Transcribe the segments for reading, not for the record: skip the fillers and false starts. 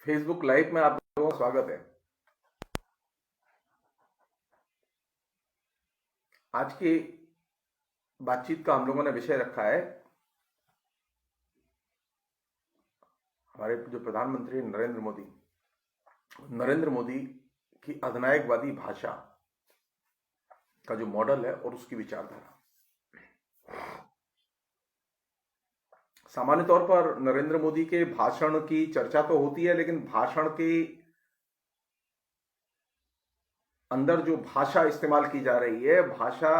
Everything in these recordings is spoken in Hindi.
फेसबुक लाइव में आप लोगों का स्वागत है। आज की बातचीत का हम लोगों ने विषय रखा है हमारे जो प्रधानमंत्री नरेंद्र मोदी की अधिनायकवादी भाषा का जो मॉडल है और उसकी विचारधारा। सामान्य तौर पर नरेंद्र मोदी के भाषण की चर्चा तो होती है, लेकिन भाषण के अंदर जो भाषा इस्तेमाल की जा रही है, भाषा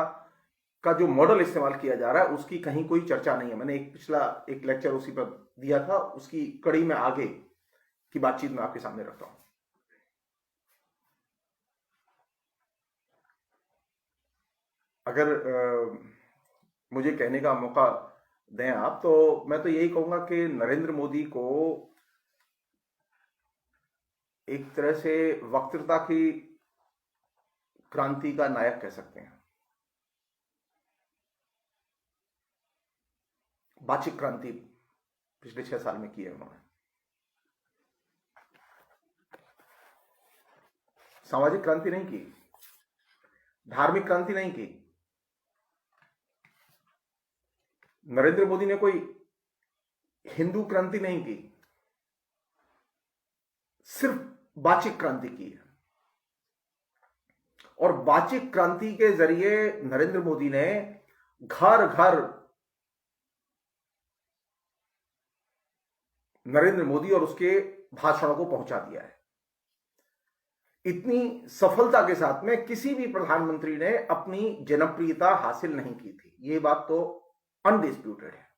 का जो मॉडल इस्तेमाल किया जा रहा है, उसकी कहीं कोई चर्चा नहीं है। मैंने एक लेक्चर उसी पर दिया था, उसकी कड़ी में आगे की बातचीत में आपके सामने रखता हूं। अगर मुझे कहने का मौका दें आप, तो मैं तो यही कहूंगा कि नरेंद्र मोदी को एक तरह से वक्तृता की क्रांति का नायक कह सकते हैं। वाचिक क्रांति पिछले 6 साल में की है उन्होंने। सामाजिक क्रांति नहीं की, धार्मिक क्रांति नहीं की। नरेंद्र मोदी ने कोई हिंदू क्रांति नहीं की, सिर्फ वाचिक क्रांति की है। और वाचिक क्रांति के जरिए नरेंद्र मोदी ने घर घर नरेंद्र मोदी और उसके भाषणों को पहुंचा दिया है। इतनी सफलता के साथ में किसी भी प्रधानमंत्री ने अपनी जनप्रियता हासिल नहीं की थी, ये बात तो अनडिस्प्यूटेड है।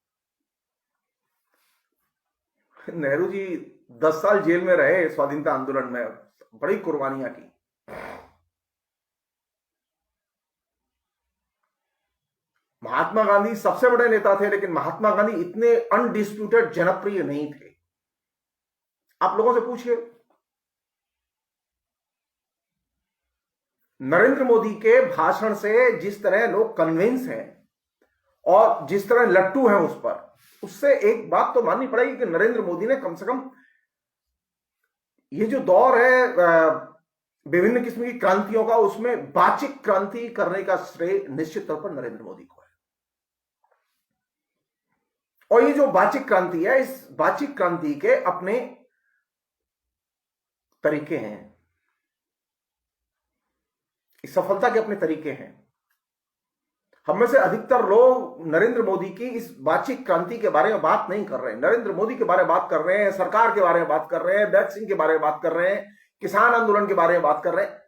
नेहरू जी 10 साल जेल में रहे स्वाधीनता आंदोलन में, बड़ी कुर्बानियां की। महात्मा गांधी सबसे बड़े नेता थे, लेकिन महात्मा गांधी इतने अनडिस्प्यूटेड जनप्रिय नहीं थे। आप लोगों से पूछिए, नरेंद्र मोदी के भाषण से जिस तरह लोग कन्विंस हैं और जिस तरह लट्टू हैं उस पर, उससे एक बात तो माननी पड़ेगी कि नरेंद्र मोदी ने कम से कम ये जो दौर है विभिन्न किस्म की क्रांतियों का, उसमें वाचिक क्रांति करने का श्रेय निश्चित तौर पर नरेंद्र मोदी को है। और ये जो वाचिक क्रांति है, इस वाचिक क्रांति के अपने तरीके हैं, इस सफलता के अपने तरीके हैं। हम में से अधिकतर लोग नरेंद्र मोदी की इस वाचिक क्रांति के बारे में बात नहीं कर रहे हैं। नरेंद्र मोदी के बारे में बात कर रहे हैं, सरकार के बारे में बात कर रहे हैं, वैक्सीन के बारे में बात कर रहे हैं, किसान आंदोलन के बारे में बात कर रहे हैं,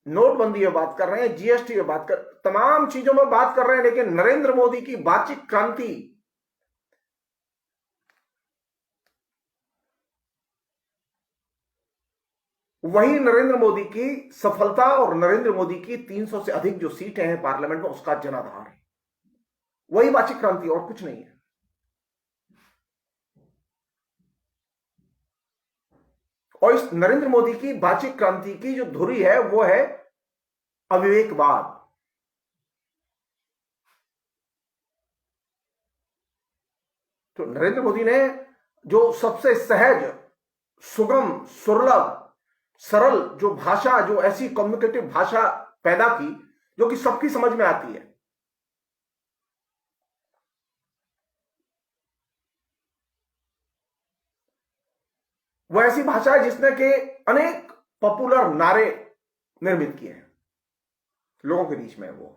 नोटबंदी में बात कर रहे हैं, जीएसटी में बात कर, तमाम चीजों में बात कर रहे हैं। लेकिन नरेंद्र मोदी की वाचिक क्रांति, वही नरेंद्र मोदी की सफलता और नरेंद्र मोदी की 300 से अधिक जो सीटें हैं पार्लियामेंट में, उसका जनाधार है। वही वाचिक क्रांति और कुछ नहीं है। और इस नरेंद्र मोदी की वाचिक क्रांति की जो धुरी है वो है अविवेकवाद। तो नरेंद्र मोदी ने जो सबसे सहज, सुगम, सुलभ, सरल जो भाषा, जो ऐसी कम्युनिकेटिव भाषा पैदा की जो कि सबकी समझ में आती है, वो ऐसी भाषा है जिसने के अनेक पॉपुलर नारे निर्मित किए हैं लोगों के बीच में वो।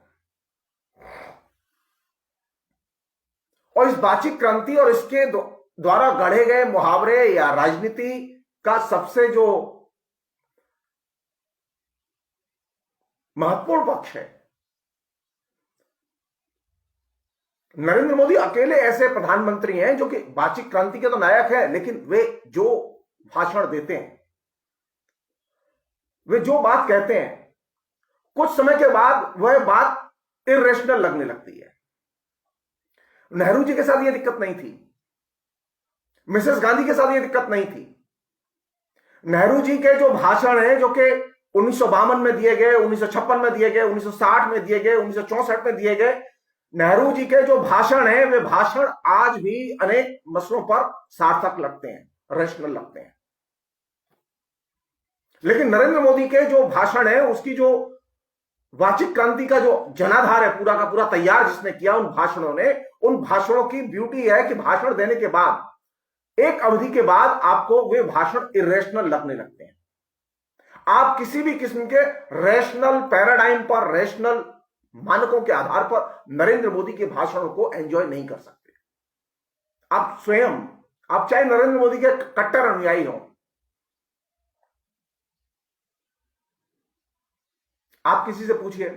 और इस वाचिक क्रांति और इसके द्वारा गढ़े गए मुहावरे या राजनीति का सबसे जो महत्वपूर्ण पक्ष है, नरेंद्र मोदी अकेले ऐसे प्रधानमंत्री हैं जो कि वाचिक क्रांति के तो नायक है, लेकिन वे जो भाषण देते हैं, वे जो बात कहते हैं, कुछ समय के बाद वह बात इरेशनल लगने लगती है। नेहरू जी के साथ यह दिक्कत नहीं थी, मिसेस गांधी के साथ यह दिक्कत नहीं थी। नेहरू जी के जो भाषण हैं, जो कि 1952 में दिए गए, 1956 में दिए गए, 1960 में दिए गए, 1964 में दिए गए, नेहरू जी के जो भाषण हैं, वे भाषण आज भी अनेक मसलों पर सार्थक लगते हैं, रेशनल लगते हैं। लेकिन नरेंद्र मोदी के जो भाषण है, उसकी जो वाचिक क्रांति का जो जनाधार है पूरा का पूरा तैयार जिसने किया उन भाषणों ने, उन भाषणों की ब्यूटी है कि भाषण देने के बाद एक अवधि के बाद आपको वे भाषण इरेशनल लगने लगते हैं। आप किसी भी किस्म के रैशनल पैराडाइम पर, रैशनल मानकों के आधार पर नरेंद्र मोदी के भाषणों को एंजॉय नहीं कर सकते। आप स्वयं, आप चाहे नरेंद्र मोदी के कट्टर अनुयायी हो, आप किसी से पूछिए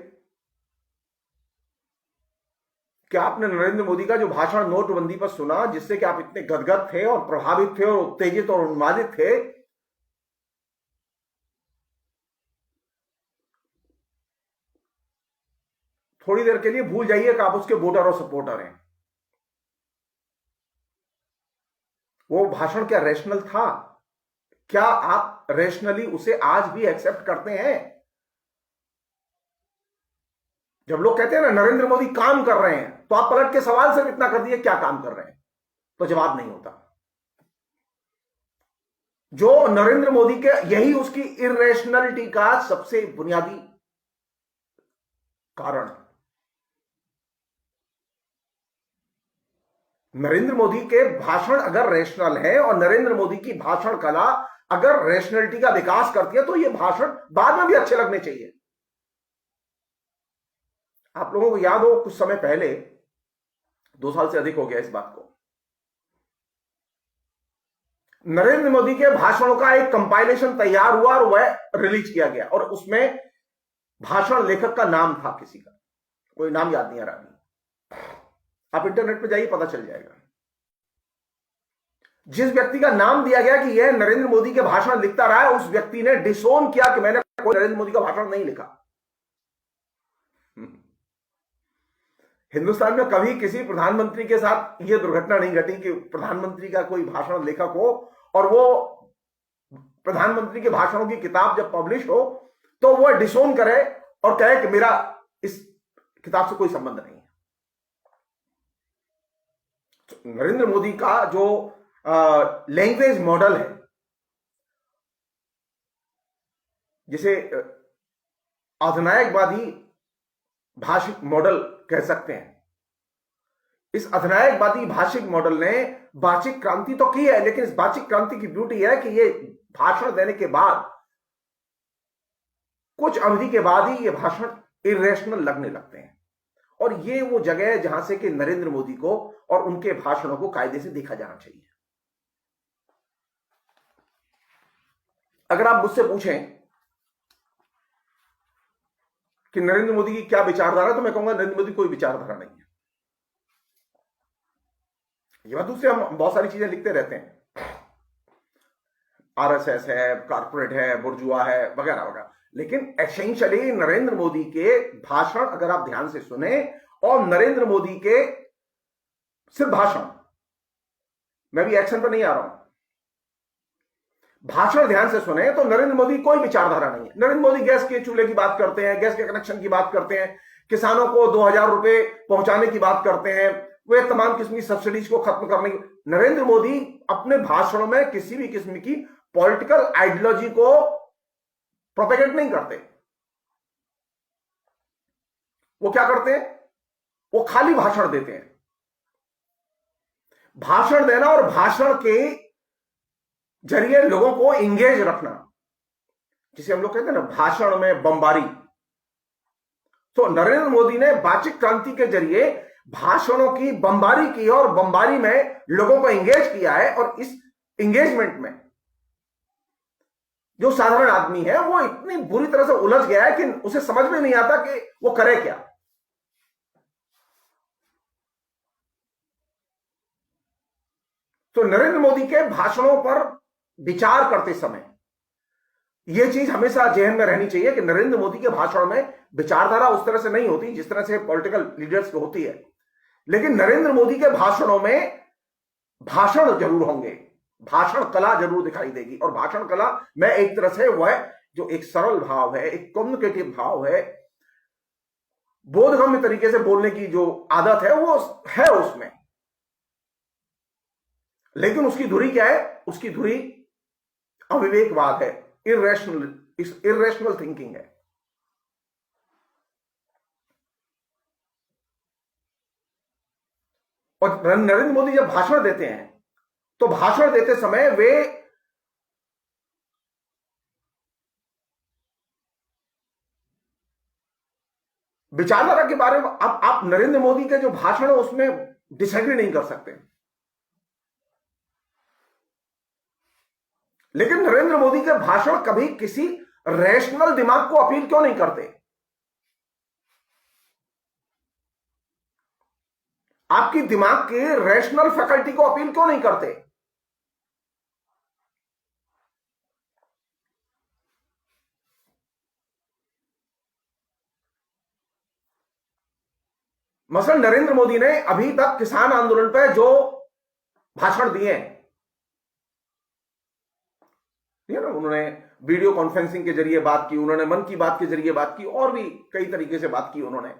कि आपने नरेंद्र मोदी का जो भाषण नोटबंदी पर सुना, जिससे कि आप इतने गदगद थे और प्रभावित थे और उत्तेजित और उन्मादित थे, थोड़ी देर के लिए भूल जाइए कि आप उसके वोटर और सपोर्टर हैं। वो भाषण क्या रैशनल था? क्या आप रैशनली उसे आज भी एक्सेप्ट करते हैं? जब लोग कहते हैं ना नरेंद्र मोदी काम कर रहे हैं, तो आप पलट के सवाल सिर्फ इतना कर दिए क्या काम कर रहे हैं, तो जवाब नहीं होता। जो नरेंद्र मोदी के, यही उसकी इरेशनलिटी का सबसे बुनियादी कारण है। नरेंद्र मोदी के भाषण अगर रैशनल है और नरेंद्र मोदी की भाषण कला अगर रैशनलिटी का विकास करती है, तो ये भाषण बाद में भी अच्छे लगने चाहिए। आप लोगों को याद हो कुछ समय पहले, 2 साल से अधिक हो गया इस बात को, नरेंद्र मोदी के भाषणों का एक कंपाइलेशन तैयार हुआ और वह रिलीज किया गया, और उसमें भाषण लेखक का नाम था किसी का, कोई नाम याद नहीं आ रहा। आप इंटरनेट पे जाइए, पता चल जाएगा। जिस व्यक्ति का नाम दिया गया कि यह नरेंद्र मोदी के भाषण लिखता रहा है, उस व्यक्ति ने डिसोन किया कि मैंने कोई नरेंद्र मोदी का भाषण नहीं लिखा। हिंदुस्तान में कभी किसी प्रधानमंत्री के साथ यह दुर्घटना नहीं घटी कि प्रधानमंत्री का कोई भाषण लेखक हो और वो प्रधानमंत्री के भाषणों की किताब जब पब्लिश हो तो वह डिसोन करे और कहे कि मेरा इस किताब से कोई संबंध नहीं है। तो नरेंद्र मोदी का जो लैंग्वेज मॉडल है, जिसे अधिनायकवादी भाषिक मॉडल कह सकते हैं, इस अधिनायकवादी भाषिक मॉडल ने भाषिक क्रांति तो की है, लेकिन इस भाषिक क्रांति की ब्यूटी है कि ये भाषण देने के बाद कुछ अवधि के बाद ही ये भाषण इरेशनल लगने लगते हैं। और ये वो जगह है जहां से कि नरेंद्र मोदी को और उनके भाषणों को कायदे से देखा जाना चाहिए। अगर आप मुझसे पूछें कि नरेंद्र मोदी की क्या विचारधारा, तो मैं कहूंगा नरेंद्र मोदी कोई विचारधारा नहीं है। ये बात दूसरी, हम बहुत सारी चीजें लिखते रहते हैं, आरएसएस है, कारपोरेट है, बुर्जुआ है, वगैरह वगैरह, लेकिन एसेंशियली नरेंद्र मोदी के भाषण अगर आप ध्यान से सुने, और नरेंद्र मोदी के सिर्फ भाषण, मैं भी एक्शन पर नहीं आ रहा हूं, भाषण ध्यान से सुने तो नरेंद्र मोदी कोई विचारधारा नहीं है। नरेंद्र मोदी गैस के चूल्हे की बात करते हैं, गैस के कनेक्शन की बात करते हैं, किसानों को 2000 रुपए पहुंचाने की बात करते हैं, वे तमाम किस्म की सब्सिडीज को खत्म करने की। नरेंद्र मोदी अपने भाषणों में किसी भी किस्म की पॉलिटिकल आइडियोलॉजी को प्रोपेगेट नहीं करते। वो क्या करते हैं? वो खाली भाषण देते हैं। भाषण देना और भाषण के जरिए लोगों को इंगेज रखना, जिसे हम लोग कहते हैं ना भाषण में बमबारी। तो नरेंद्र मोदी ने वाचिक क्रांति के जरिए भाषणों की बमबारी की और बमबारी में लोगों को इंगेज किया है। और इस इंगेजमेंट में जो साधारण आदमी है वो इतनी बुरी तरह से उलझ गया है कि उसे समझ में नहीं आता कि वो करे क्या। तो नरेंद्र मोदी के भाषणों पर विचार करते समय यह चीज हमेशा जहन में रहनी चाहिए कि नरेंद्र मोदी के भाषण में विचारधारा उस तरह से नहीं होती जिस तरह से पॉलिटिकल लीडर्स की होती है, लेकिन नरेंद्र मोदी के भाषणों में भाषण जरूर होंगे, भाषण कला जरूर दिखाई देगी। और भाषण कला में एक तरह से वह जो एक सरल भाव है, एक कम्युनिकेटिव भाव है, बोधगम्य तरीके से बोलने की जो आदत है वो है उसमें। लेकिन उसकी धुरी क्या है? उसकी धुरी अविवेकवाद है, इरेशनल इरेशनल थिंकिंग है। और नरेंद्र मोदी जब भाषण देते हैं तो भाषण देते समय वे विचारधारा के बारे में आप नरेंद्र मोदी के जो भाषण है उसमें डिसएग्री नहीं कर सकते, लेकिन नरेंद्र मोदी के भाषण कभी किसी रैशनल दिमाग को अपील क्यों नहीं करते? आपकी दिमाग की रैशनल फैकल्टी को अपील क्यों नहीं करते? मसलन नरेंद्र मोदी ने अभी तक किसान आंदोलन पर जो भाषण दिए हैं, उन्होंने वीडियो कॉन्फ्रेंसिंग के जरिए बात की, उन्होंने मन की बात के जरिए बात की, और भी कई तरीके से बात की उन्होंने।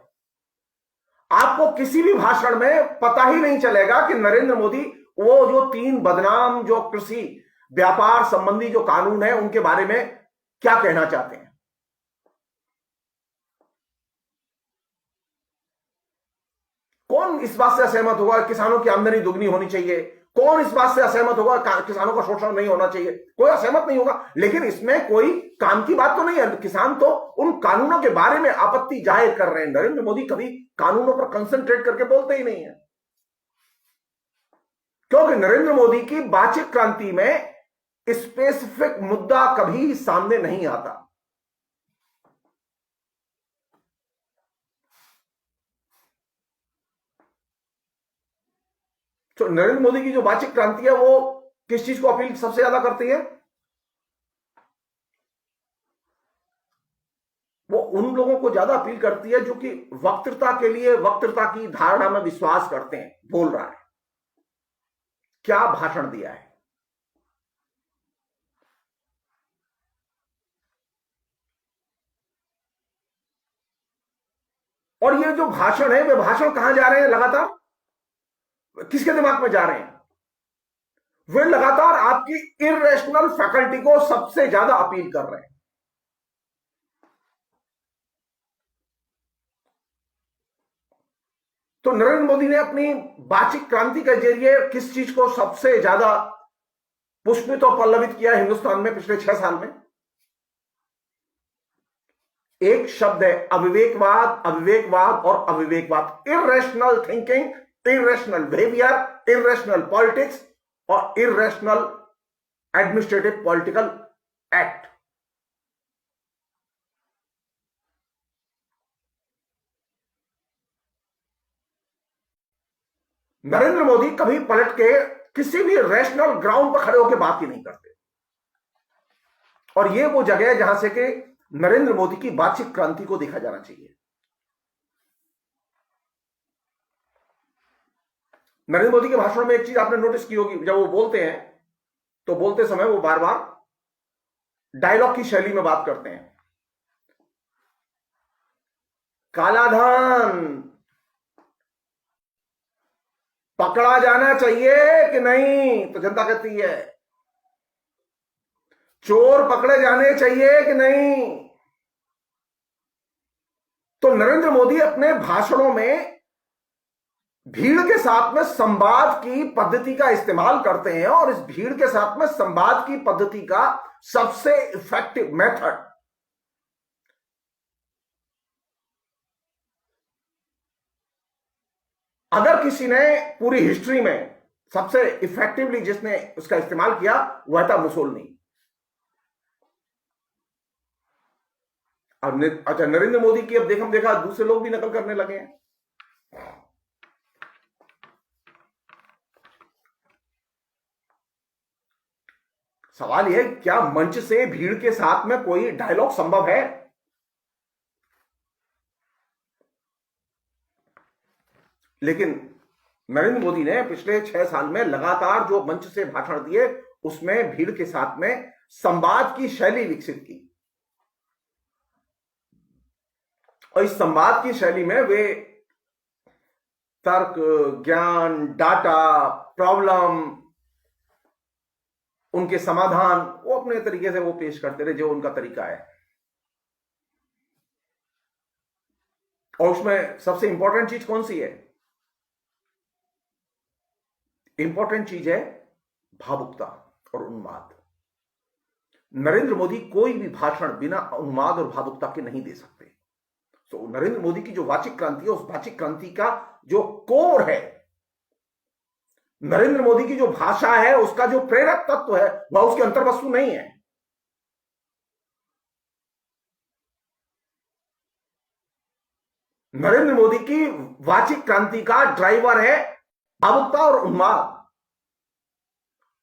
आपको किसी भी भाषण में पता ही नहीं चलेगा कि नरेंद्र मोदी वो जो 3 बदनाम जो कृषि व्यापार संबंधी जो कानून है उनके बारे में क्या कहना चाहते हैं। कौन इस बात से असहमत होगा किसानों की आमदनी दुगनी होनी चाहिए? कौन इस बात से असहमत होगा किसानों का शोषण नहीं होना चाहिए? कोई असहमत नहीं होगा, लेकिन इसमें कोई काम की बात तो नहीं है। किसान तो उन कानूनों के बारे में आपत्ति जाहिर कर रहे हैं। नरेंद्र मोदी कभी कानूनों पर कंसंट्रेट करके बोलते ही नहीं है, क्योंकि नरेंद्र मोदी की बातचीत क्रांति में स्पेसिफिक मुद्दा कभी सामने नहीं आता। तो नरेंद्र मोदी की जो बातचीत क्रांति है वो किस चीज को अपील सबसे ज्यादा करती है? वो उन लोगों को ज्यादा अपील करती है जो कि वक्तृता के लिए, वक्तृता की धारणा में विश्वास करते हैं। बोल रहा है, क्या भाषण दिया है। और ये जो भाषण है, वे भाषण कहां जा रहे हैं लगातार? किसके दिमाग में जा रहे हैं? वे लगातार आपकी इरेशनल फैकल्टी को सबसे ज्यादा अपील कर रहे हैं। तो नरेंद्र मोदी ने अपनी बातचीत क्रांति के जरिए किस चीज को सबसे ज्यादा पुष्पित और पल्लवित किया हिंदुस्तान में पिछले 6 साल में? एक शब्द है, अविवेकवाद, अविवेकवाद और अविवेकवाद। Irrational thinking, irrational behaviour, irrational politics और irrational administrative political act. Narendra Modi कभी पलट के किसी भी रैशनल ग्राउंड पर खड़े होकर बात ही नहीं करते। और यह वो जगह है जहां से कि नरेंद्र मोदी की बातचीत क्रांति को देखा जाना चाहिए। नरेंद्र मोदी के भाषण में एक चीज आपने नोटिस की होगी, जब वो बोलते हैं तो बोलते समय वो बार बार डायलॉग की शैली में बात करते हैं। कालाधन पकड़ा जाना चाहिए कि नहीं? तो जनता कहती है चोर पकड़े जाने चाहिए कि नहीं? तो नरेंद्र मोदी अपने भाषणों में भीड़ के साथ में संवाद की पद्धति का इस्तेमाल करते हैं, और इस भीड़ के साथ में संवाद की पद्धति का सबसे इफेक्टिव मेथड अगर किसी ने पूरी हिस्ट्री में सबसे इफेक्टिवली जिसने उसका इस्तेमाल किया वह था मुसोलिनी। अब अच्छा, नरेंद्र मोदी की अब देखा दूसरे लोग भी नकल करने लगे हैं। सवाल यह, क्या मंच से भीड़ के साथ में कोई डायलॉग संभव है? लेकिन नरेंद्र मोदी ने पिछले 6 साल में लगातार जो मंच से भाषण दिए उसमें भीड़ के साथ में संवाद की शैली विकसित की, और इस संवाद की शैली में वे तर्क, ज्ञान, डाटा, प्रॉब्लम उनके समाधान वो अपने तरीके से वो पेश करते रहे, जो उनका तरीका है। और उसमें सबसे इंपॉर्टेंट चीज कौन सी है? इंपॉर्टेंट चीज है भावुकता और उन्माद। नरेंद्र मोदी कोई भी भाषण बिना उन्माद और भावुकता के नहीं दे सकते। तो नरेंद्र मोदी की जो वाचिक क्रांति है, उस वाचिक क्रांति का जो कोर है, नरेंद्र मोदी की जो भाषा है, उसका जो प्रेरक तत्व है, वह उसकी अंतर्वस्तु नहीं है। नरेंद्र मोदी की वाचिक क्रांति का ड्राइवर है भावुकता और उन्माद,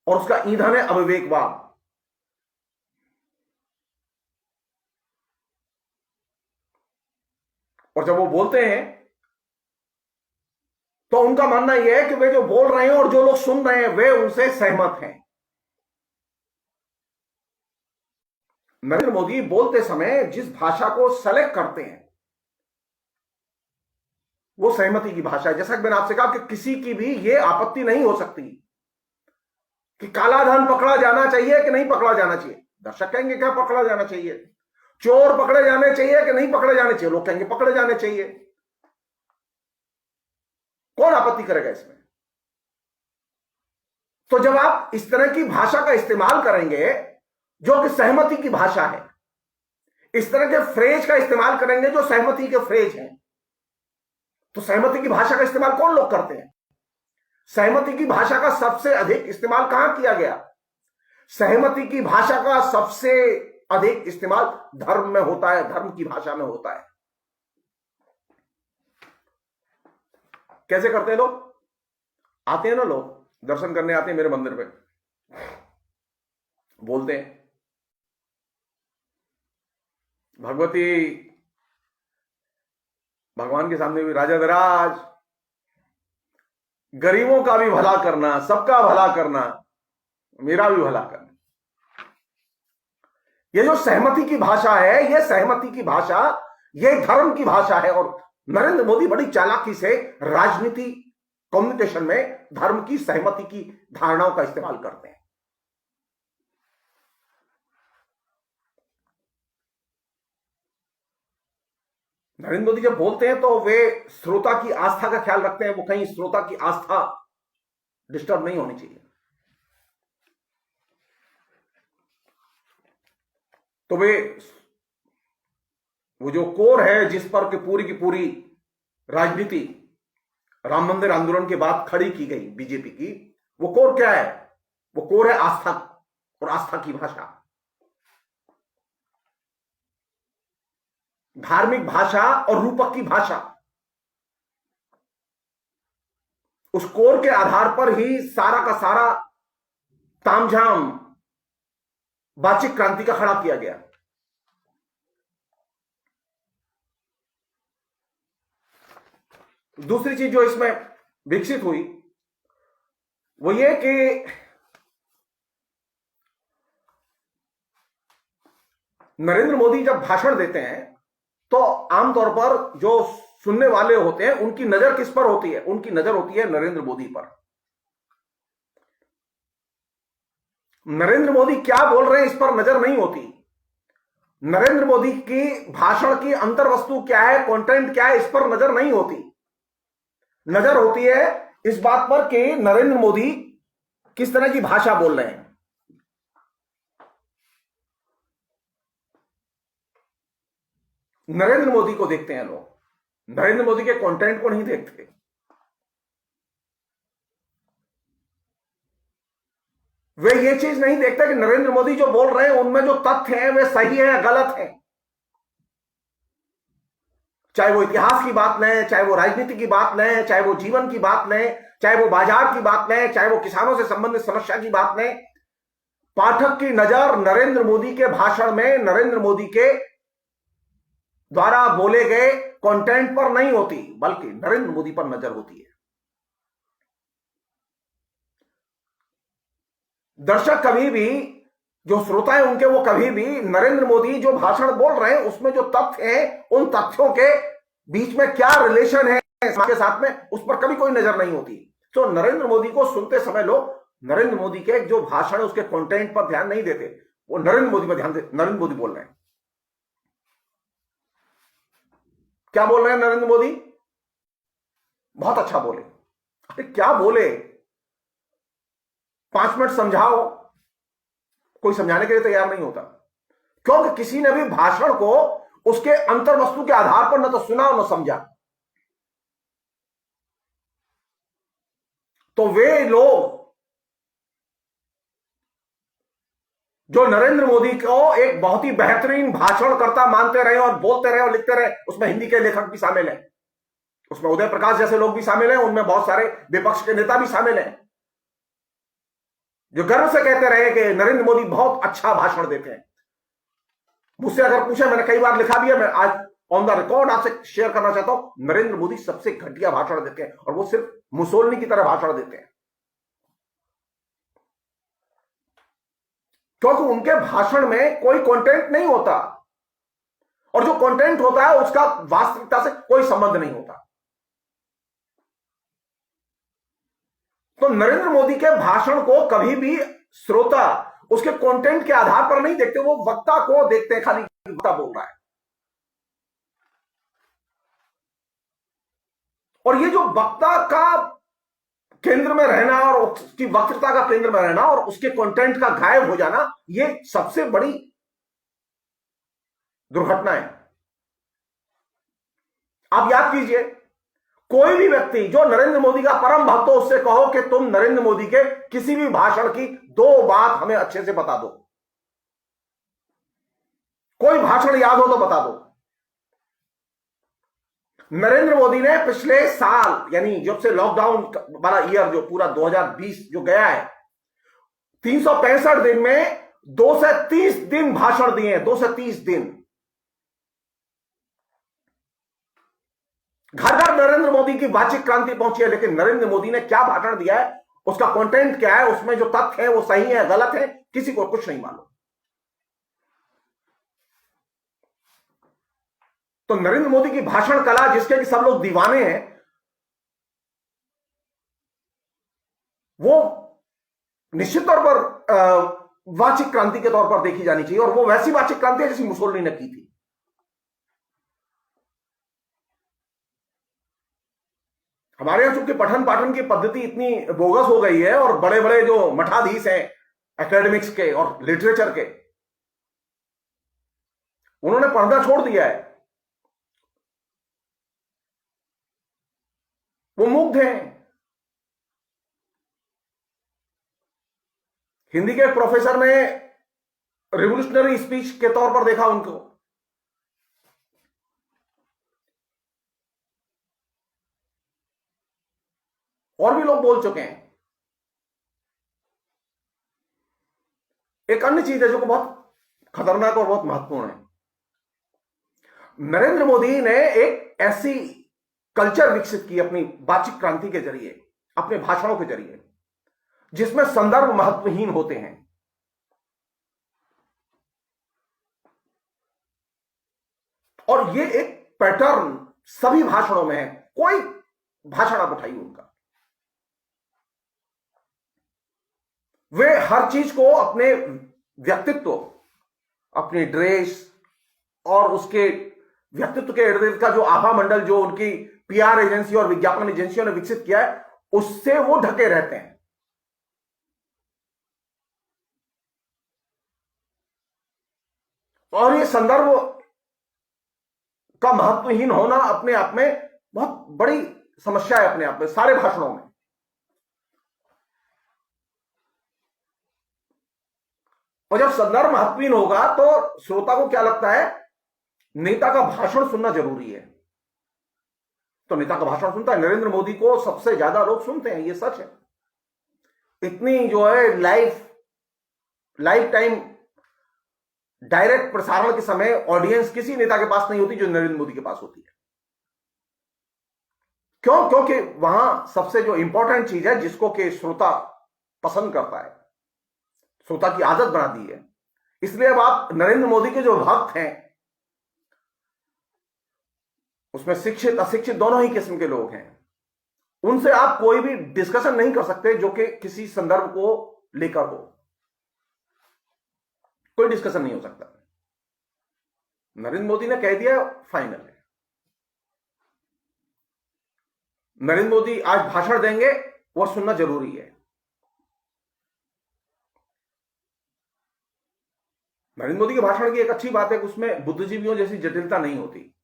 और उसका ईंधन है अविवेकवाद। और जब वो बोलते हैं तो उनका मानना यह है कि वे जो बोल रहे हैं और जो लोग सुन रहे हैं वे उनसे सहमत हैं। नरेंद्र मोदी बोलते समय जिस भाषा को सेलेक्ट करते हैं वो सहमति की भाषा है। जैसा कि मैंने आपसे कहा कि किसी की भी यह आपत्ति नहीं हो सकती कि काला धन पकड़ा जाना चाहिए कि नहीं पकड़ा जाना चाहिए। दर्शक कहेंगे क्या पकड़ा जाना चाहिए? चोर पकड़े जाने चाहिए कि नहीं पकड़े जाने चाहिए? लोग कहेंगे पकड़े जाने चाहिए। कौन आपत्ति करेगा इसमें? तो जब आप इस तरह की भाषा का इस्तेमाल करेंगे जो कि सहमति की भाषा है, इस तरह के फ्रेज का इस्तेमाल करेंगे जो सहमति के फ्रेज हैं, तो सहमति की भाषा का इस्तेमाल कौन लोग करते हैं? सहमति की भाषा का सबसे अधिक इस्तेमाल कहां किया गया? सहमति की भाषा का सबसे अधिक इस्तेमाल धर्म में होता है, धर्म की भाषा में होता है। कैसे करते हैं लोग? आते हैं ना, लोग दर्शन करने आते हैं मेरे मंदिर पे, बोलते हैं भगवती भगवान के सामने भी राजा धराज, गरीबों का भी भला करना, सबका भला करना, मेरा भी भला करना। ये जो सहमति की भाषा है, ये सहमति की भाषा, ये धर्म की भाषा है। और नरेंद्र मोदी बड़ी चालाकी से राजनीति कम्युनिकेशन में धर्म की, सहमति की धारणाओं का इस्तेमाल करते हैं। नरेंद्र मोदी जब बोलते हैं तो वे श्रोता की आस्था का ख्याल रखते हैं। वो कहीं श्रोता की आस्था डिस्टर्ब नहीं होनी चाहिए। तो वो जो कोर है जिस पर पूरी की पूरी राजनीति राम मंदिर आंदोलन के बाद खड़ी की गई बीजेपी की, वो कोर क्या है? वो कोर है आस्था और आस्था की भाषा, धार्मिक भाषा और रूपक की भाषा। उस कोर के आधार पर ही सारा का सारा तामझाम वाचिक क्रांति का खड़ा किया गया। दूसरी चीज जो इसमें विकसित हुई वो ये कि नरेंद्र मोदी जब भाषण देते हैं तो आमतौर पर जो सुनने वाले होते हैं उनकी नजर किस पर होती है? उनकी नजर होती है नरेंद्र मोदी पर। नरेंद्र मोदी क्या बोल रहे हैं इस पर नजर नहीं होती। नरेंद्र मोदी की भाषण की अंतर्वस्तु क्या है, कंटेंट क्या है, इस पर नजर नहीं होती। नजर होती है इस बात पर कि नरेंद्र मोदी किस तरह की भाषा बोल रहे हैं। नरेंद्र मोदी को देखते हैं लोग, नरेंद्र मोदी के कंटेंट को नहीं देखते। वे ये चीज नहीं देखते कि नरेंद्र मोदी जो बोल रहे हैं उनमें जो तथ्य हैं वे सही हैं या गलत हैं। चाहे वो इतिहास की बात लें, चाहे वो राजनीति की बात लें, चाहे वो जीवन की बात लें, चाहे वो बाजार की बात लें, चाहे वो किसानों से संबंधित समस्या की बात लें, पाठक की नजर नरेंद्र मोदी के भाषण में, नरेंद्र मोदी के द्वारा बोले गए कंटेंट पर नहीं होती, बल्कि नरेंद्र मोदी पर नजर होती है। दर्शक कभी भी, जो श्रोता है उनके, वो कभी भी नरेंद्र मोदी जो भाषण बोल रहे हैं उसमें जो तथ्य हैं, उन तथ्यों के बीच में क्या रिलेशन है के साथ में, उस पर कभी कोई नजर नहीं होती। तो नरेंद्र मोदी को सुनते समय लोग नरेंद्र मोदी के जो भाषण है उसके कंटेंट पर ध्यान नहीं देते, वो नरेंद्र मोदी पर ध्यान दे। नरेंद्र मोदी बोल रहे हैं, क्या बोल रहे हैं नरेंद्र मोदी? बहुत अच्छा बोले। अरे क्या बोले? 5 मिनट समझाओ, कोई समझाने के लिए तैयार नहीं होता, क्योंकि किसी ने भी भाषण को उसके अंतर वस्तु के आधार पर न तो सुना और न समझा। तो वे लोग जो नरेंद्र मोदी को एक बहुत ही बेहतरीन भाषणकर्ता मानते रहे और बोलते रहे और लिखते रहे, उसमें हिंदी के लेखक भी शामिल हैं, उसमें उदय प्रकाश जैसे लोग भी शामिल हैं, उनमें बहुत सारे विपक्ष के नेता भी शामिल हैं, जो गर्व से कहते रहे कि नरेंद्र मोदी बहुत अच्छा भाषण देते हैं। मुझसे अगर पूछे, मैंने कई बार लिखा भी है, मैं आज ऑन द रिकॉर्ड आपसे शेयर करना चाहता हूं, नरेंद्र मोदी सबसे घटिया भाषण देते हैं, और वो सिर्फ मुसोलिनी की तरह भाषण देते हैं, क्योंकि उनके भाषण में कोई कंटेंट नहीं होता, और जो कंटेंट होता है उसका वास्तविकता से कोई संबंध नहीं होता। तो नरेंद्र मोदी के भाषण को कभी भी श्रोता उसके कंटेंट के आधार पर नहीं देखते, वो वक्ता को देखते हैं, खाली वक्ता बोल रहा है। और ये जो वक्ता का केंद्र में रहना और उसकी वक्तृता का केंद्र में रहना और उसके कंटेंट का गायब हो जाना, ये सबसे बड़ी दुर्घटना है। आप याद कीजिए, कोई भी व्यक्ति जो नरेंद्र मोदी का परम भक्त हो, उससे कहो कि तुम नरेंद्र मोदी के किसी भी भाषण की 2 बात हमें अच्छे से बता दो, कोई भाषण याद हो तो बता दो। नरेंद्र मोदी ने पिछले साल, यानी जब से लॉकडाउन वाला ईयर जो पूरा 2020 जो गया है, 365 दिन में 2 से 30 दिन भाषण दिए हैं, 2 से 30 दिन। घर घर नरेंद्र मोदी की वाचिक क्रांति पहुंची है, लेकिन नरेंद्र मोदी ने क्या भाषण दिया है, उसका कंटेंट क्या है, उसमें जो तथ्य है वो सही है गलत है, किसी को कुछ नहीं मालूम। तो नरेंद्र मोदी की भाषण कला, जिसके कि सब लोग दीवाने हैं, वो निश्चित तौर पर वाचिक क्रांति के तौर पर देखी जानी चाहिए, और वो वैसी वाचिक क्रांति है जैसी मुसोलिनी ने की थी। हमारे यहां चूंकि पठन पाठन की पद्धति इतनी बोगस हो गई है, और बड़े बड़े जो मठाधीश हैं एकेडमिक्स के और लिटरेचर के, उन्होंने पढ़ना छोड़ दिया है, वो मुग्ध हैं। हिंदी के प्रोफेसर ने रिवोल्यूशनरी स्पीच के तौर पर देखा उनको, और भी लोग बोल चुके हैं। एक अन्य चीज है जो बहुत खतरनाक और बहुत महत्वपूर्ण है, नरेंद्र मोदी ने एक ऐसी कल्चर विकसित की अपनी वाचिक क्रांति के जरिए, अपने भाषणों के जरिए, जिसमें संदर्भ महत्वहीन होते हैं। और ये एक पैटर्न सभी भाषणों में है, कोई भाषण आप उठाइए उनका, वे हर चीज को अपने व्यक्तित्व, अपनी ड्रेस और उसके व्यक्तित्व के इर्द गिर्द का जो आभा मंडल जो उनकी पीआर एजेंसी और विज्ञापन एजेंसियों ने विकसित किया है, उससे वो ढके रहते हैं। और ये संदर्भ का महत्वहीन होना अपने आप में बहुत बड़ी समस्या है, अपने आप में सारे भाषणों में। और जब संदर्भ महत्वहीन होगा तो श्रोता को क्या लगता है, नेता का भाषण सुनना जरूरी है, तो नेता का भाषण सुनता है। नरेंद्र मोदी को सबसे ज्यादा लोग सुनते हैं, ये सच है। इतनी जो है लाइफ टाइम डायरेक्ट प्रसारण के समय ऑडियंस किसी नेता के पास नहीं होती जो नरेंद्र मोदी के पास होती है। क्यों? क्योंकि वहां सबसे जो इंपॉर्टेंट चीज है, जिसको कि श्रोता पसंद करता है, श्रोता की आदत बना दी है। इसलिए अब आप नरेंद्र मोदी के जो भक्त हैं, उसमें शिक्षित अशिक्षित दोनों ही किस्म के लोग हैं, उनसे आप कोई भी डिस्कशन नहीं कर सकते जो कि किसी संदर्भ को लेकर हो। कोई डिस्कशन नहीं हो सकता। नरेंद्र मोदी ने कह दिया, फाइनल है। नरेंद्र मोदी आज भाषण देंगे, वह सुनना जरूरी है। नरेंद्र मोदी के भाषण की एक अच्छी बात है कि उसमें बुद्धिजीवियों जैसी जटिलता नहीं होती,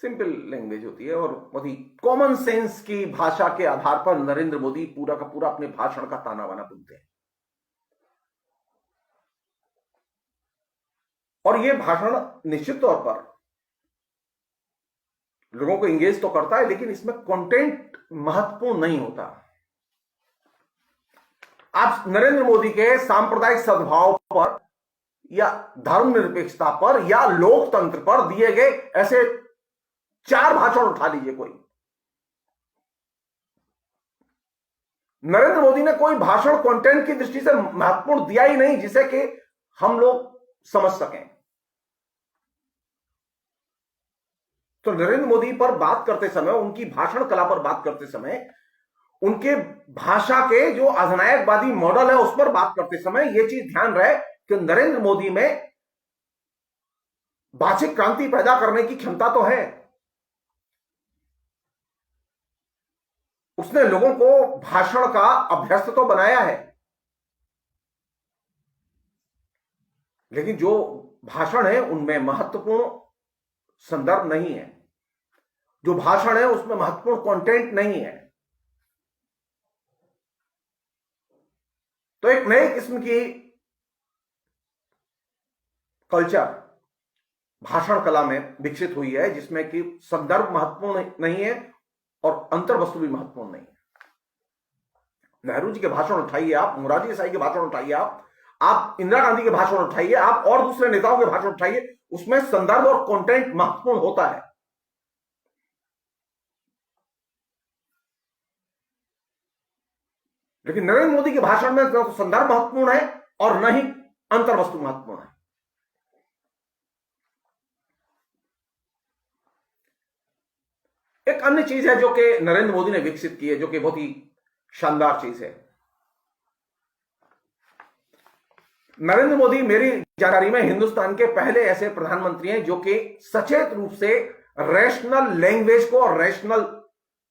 सिंपल लैंग्वेज होती है और बहुत ही कॉमन सेंस की भाषा के आधार पर नरेंद्र मोदी पूरा का पूरा अपने भाषण का ताना बाना बुनते हैं। और यह भाषण निश्चित तौर पर लोगों को इंगेज तो करता है, लेकिन इसमें कंटेंट महत्वपूर्ण नहीं होता। आप नरेंद्र मोदी के सांप्रदायिक सद्भाव पर या धर्मनिरपेक्षता पर या लोकतंत्र पर दिए गए ऐसे 4 भाषण उठा लीजिए कोई। नरेंद्र मोदी ने कोई भाषण कंटेंट की दृष्टि से महत्वपूर्ण दिया ही नहीं जिसे कि हम लोग समझ सकें। तो नरेंद्र मोदी पर बात करते समय, उनकी भाषण कला पर बात करते समय, उनके भाषा के जो अधिनायकवादी मॉडल है उस पर बात करते समय यह चीज ध्यान रहे कि नरेंद्र मोदी में भाषिक क्रांति पैदा करने की क्षमता तो है। उसने लोगों को भाषण का अभ्यस्त तो बनाया है, लेकिन जो भाषण है उनमें महत्वपूर्ण संदर्भ नहीं है, जो भाषण है उसमें महत्वपूर्ण कंटेंट नहीं है। तो एक नए किस्म की कल्चर भाषण कला में विकसित हुई है जिसमें कि संदर्भ महत्वपूर्ण नहीं है और अंतर्वस्तु भी महत्वपूर्ण नहीं है। नेहरू जी के भाषण उठाइए आप, मोरारजी देसाई के भाषण उठाइए आप इंदिरा गांधी के भाषण उठाइए आप, और दूसरे नेताओं के भाषण उठाइए, उसमें संदर्भ और कंटेंट महत्वपूर्ण होता है। लेकिन नरेंद्र मोदी के भाषण में न संदर्भ महत्वपूर्ण है और न ही अंतर्वस्तु महत्वपूर्ण है। एक अन्य चीज है जो कि नरेंद्र मोदी ने विकसित की है, जो कि बहुत ही शानदार चीज है। नरेंद्र मोदी मेरी जानकारी में हिंदुस्तान के पहले ऐसे प्रधानमंत्री हैं जो कि सचेत रूप से रैशनल लैंग्वेज को और रैशनल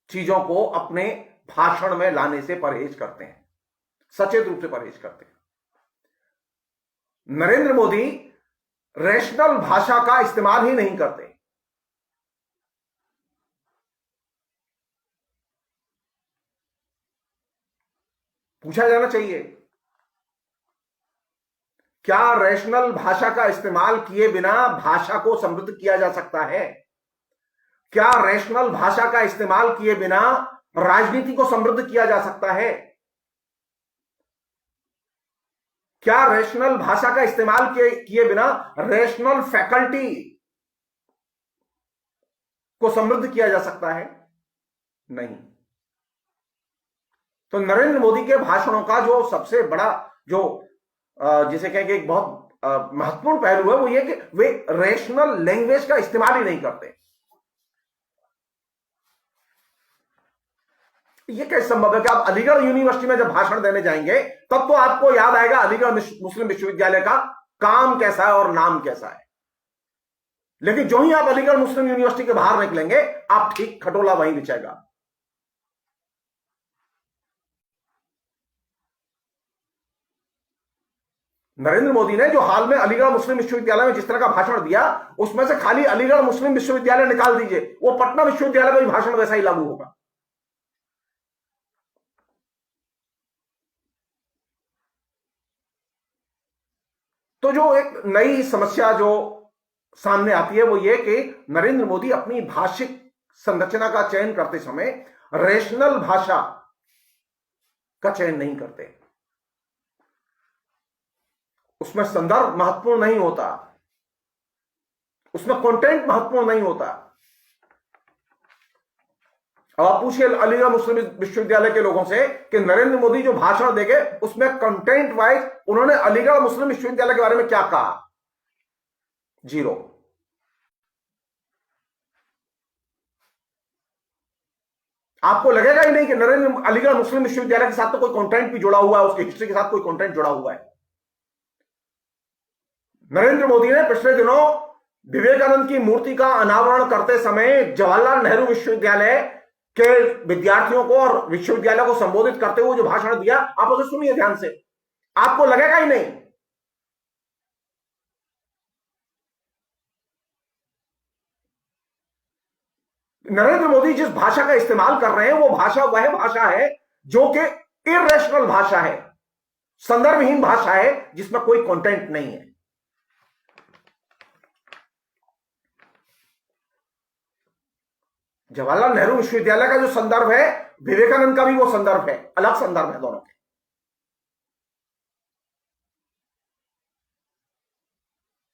चीजों को अपने भाषण में लाने से परहेज करते हैं, सचेत रूप से परहेज करते हैं। नरेंद्र मोदी रैशनल भाषा का इस्तेमाल ही नहीं करते। पूछा जाना चाहिए, क्या रैशनल भाषा का इस्तेमाल किए बिना भाषा को समृद्ध किया जा सकता है? क्या रैशनल भाषा का इस्तेमाल किए बिना राजनीति को समृद्ध किया जा सकता है? क्या रैशनल भाषा का इस्तेमाल किए बिना रैशनल फैकल्टी को समृद्ध किया जा सकता है? नहीं। तो नरेंद्र मोदी के भाषणों का जो सबसे बड़ा जो जिसे कहेंगे एक बहुत महत्वपूर्ण पहलू है वो ये कि वे रैशनल लैंग्वेज का इस्तेमाल ही नहीं करते। ये कैसे संभव है कि आप अलीगढ़ यूनिवर्सिटी में जब भाषण देने जाएंगे तब तो आपको याद आएगा अलीगढ़ मुस्लिम विश्वविद्यालय का काम कैसा है और नाम कैसा है, लेकिन जो ही आप अलीगढ़ मुस्लिम यूनिवर्सिटी के बाहर निकलेंगे आप ठीक खटोला वहीं बिछेगा। नरेंद्र मोदी ने जो हाल में अलीगढ़ मुस्लिम विश्वविद्यालय में जिस तरह का भाषण दिया उसमें से खाली अलीगढ़ मुस्लिम विश्वविद्यालय निकाल दीजिए, वो पटना विश्वविद्यालय में भी भाषण वैसा ही लागू होगा। तो जो एक नई समस्या जो सामने आती है वो ये कि नरेंद्र मोदी अपनी भाषिक संरचना का चयन करते समय रैशनल भाषा का चयन नहीं करते। उसमें संदर्भ महत्वपूर्ण नहीं होता, उसमें कंटेंट महत्वपूर्ण नहीं होता। अब आप पूछिए अलीगढ़ मुस्लिम विश्वविद्यालय के लोगों से कि नरेंद्र मोदी जो भाषण देंगे उसमें कंटेंट वाइज उन्होंने अलीगढ़ मुस्लिम विश्वविद्यालय के बारे में क्या कहा? जीरो। आपको लगेगा ही नहीं कि नरेंद्र अलीगढ़ मुस्लिम विश्वविद्यालय के साथ तो कोई कंटेंट भी जुड़ा हुआ है, उसकी हिस्ट्री के साथ कोई कंटेंट जुड़ा हुआ है। नरेंद्र मोदी ने पिछले दिनों विवेकानंद की मूर्ति का अनावरण करते समय जवाहरलाल नेहरू विश्वविद्यालय के विद्यार्थियों को और विश्वविद्यालय को संबोधित करते हुए जो भाषण दिया, आप उसे सुनिए ध्यान से, आपको लगेगा ही नहीं। नरेंद्र मोदी जिस भाषा का इस्तेमाल कर रहे हैं वो भाषा वह भाषा है जो कि इरेशनल भाषा है, संदर्भहीन भाषा है, जिसमें कोई कंटेंट नहीं है। जवाहरलाल नेहरू विश्वविद्यालय का जो संदर्भ है, विवेकानंद का भी वो संदर्भ है, अलग संदर्भ है दोनों के।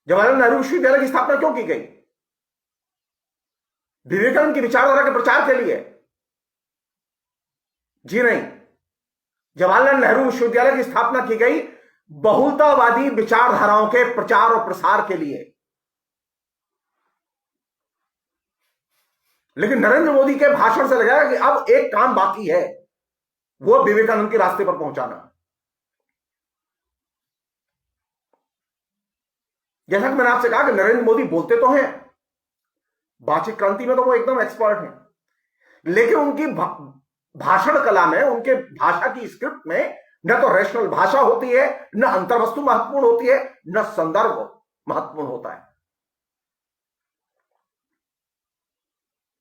जवाहरलाल नेहरू विश्वविद्यालय की स्थापना क्यों की गई? विवेकानंद की विचारधारा के प्रचार के लिए? जी नहीं, जवाहरलाल नेहरू विश्वविद्यालय की स्थापना की गई बहुलतावादी विचारधाराओं के प्रचार और प्रसार के लिए। लेकिन नरेंद्र मोदी के भाषण से लगा कि अब एक काम बाकी है, वो विवेकानंद के रास्ते पर पहुंचाना। जैसा कि मैंने आपसे कहा कि नरेंद्र मोदी बोलते तो हैं, वाचिक क्रांति में तो वो एकदम एक्सपर्ट हैं, लेकिन उनकी भाषण कला में, उनके भाषा की स्क्रिप्ट में न तो रैशनल भाषा होती है, न अंतर्वस्तु महत्वपूर्ण होती है, न संदर्भ महत्वपूर्ण होता है।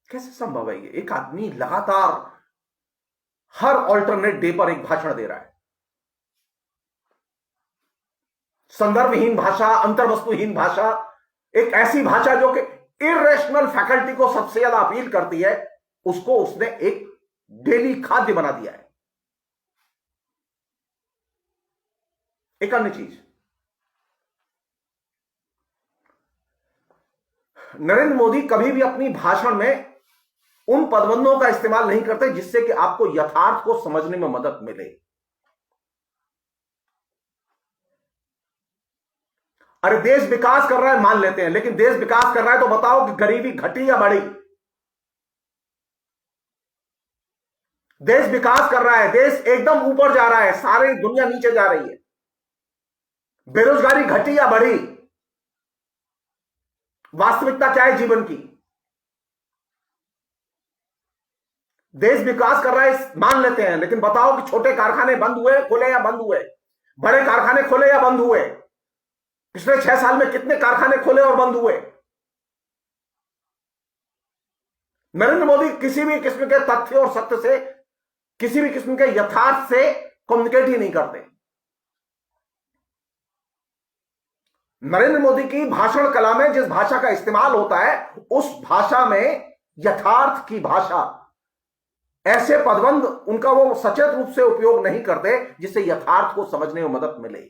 कैसे संभव है ये? एक आदमी लगातार हर ऑल्टरनेट डे पर एक भाषण दे रहा है। संदर्भहीन भाषा, अंतर्वस्तुहीन भाषा, एक ऐसी भाषा जो कि इरेशनल फैकल्टी को सबसे ज्यादा अपील करती है, उसको उसने एक डेली खाद्य बना दिया है। एक अन्य चीज, नरेंद्र मोदी कभी भी अपनी भाषण में उन पदबंधों का इस्तेमाल नहीं करते जिससे कि आपको यथार्थ को समझने में मदद मिले। अरे देश विकास कर रहा है मान लेते हैं, लेकिन देश विकास कर रहा है तो बताओ कि गरीबी घटी या बढ़ी? देश विकास कर रहा है, देश एकदम ऊपर जा रहा है, सारी दुनिया नीचे जा रही है। बेरोजगारी घटी या बढ़ी? वास्तविकता क्या है जीवन की? देश विकास कर रहा है मान लेते हैं, लेकिन बताओ कि छोटे कारखाने बंद हुए, खुले या बंद हुए? बड़े कारखाने खुले या बंद हुए? पिछले 6 साल में कितने कारखाने खुले और बंद हुए? नरेंद्र मोदी किसी भी किस्म के तथ्य और सत्य से, किसी भी किस्म के यथार्थ से कम्युनिकेट ही नहीं करते। नरेंद्र मोदी की भाषण कला में जिस भाषा का इस्तेमाल होता है, उस भाषा में यथार्थ की भाषा, ऐसे पदबंध उनका वो सचेत रूप से उपयोग नहीं करते जिससे यथार्थ को समझने में मदद मिले।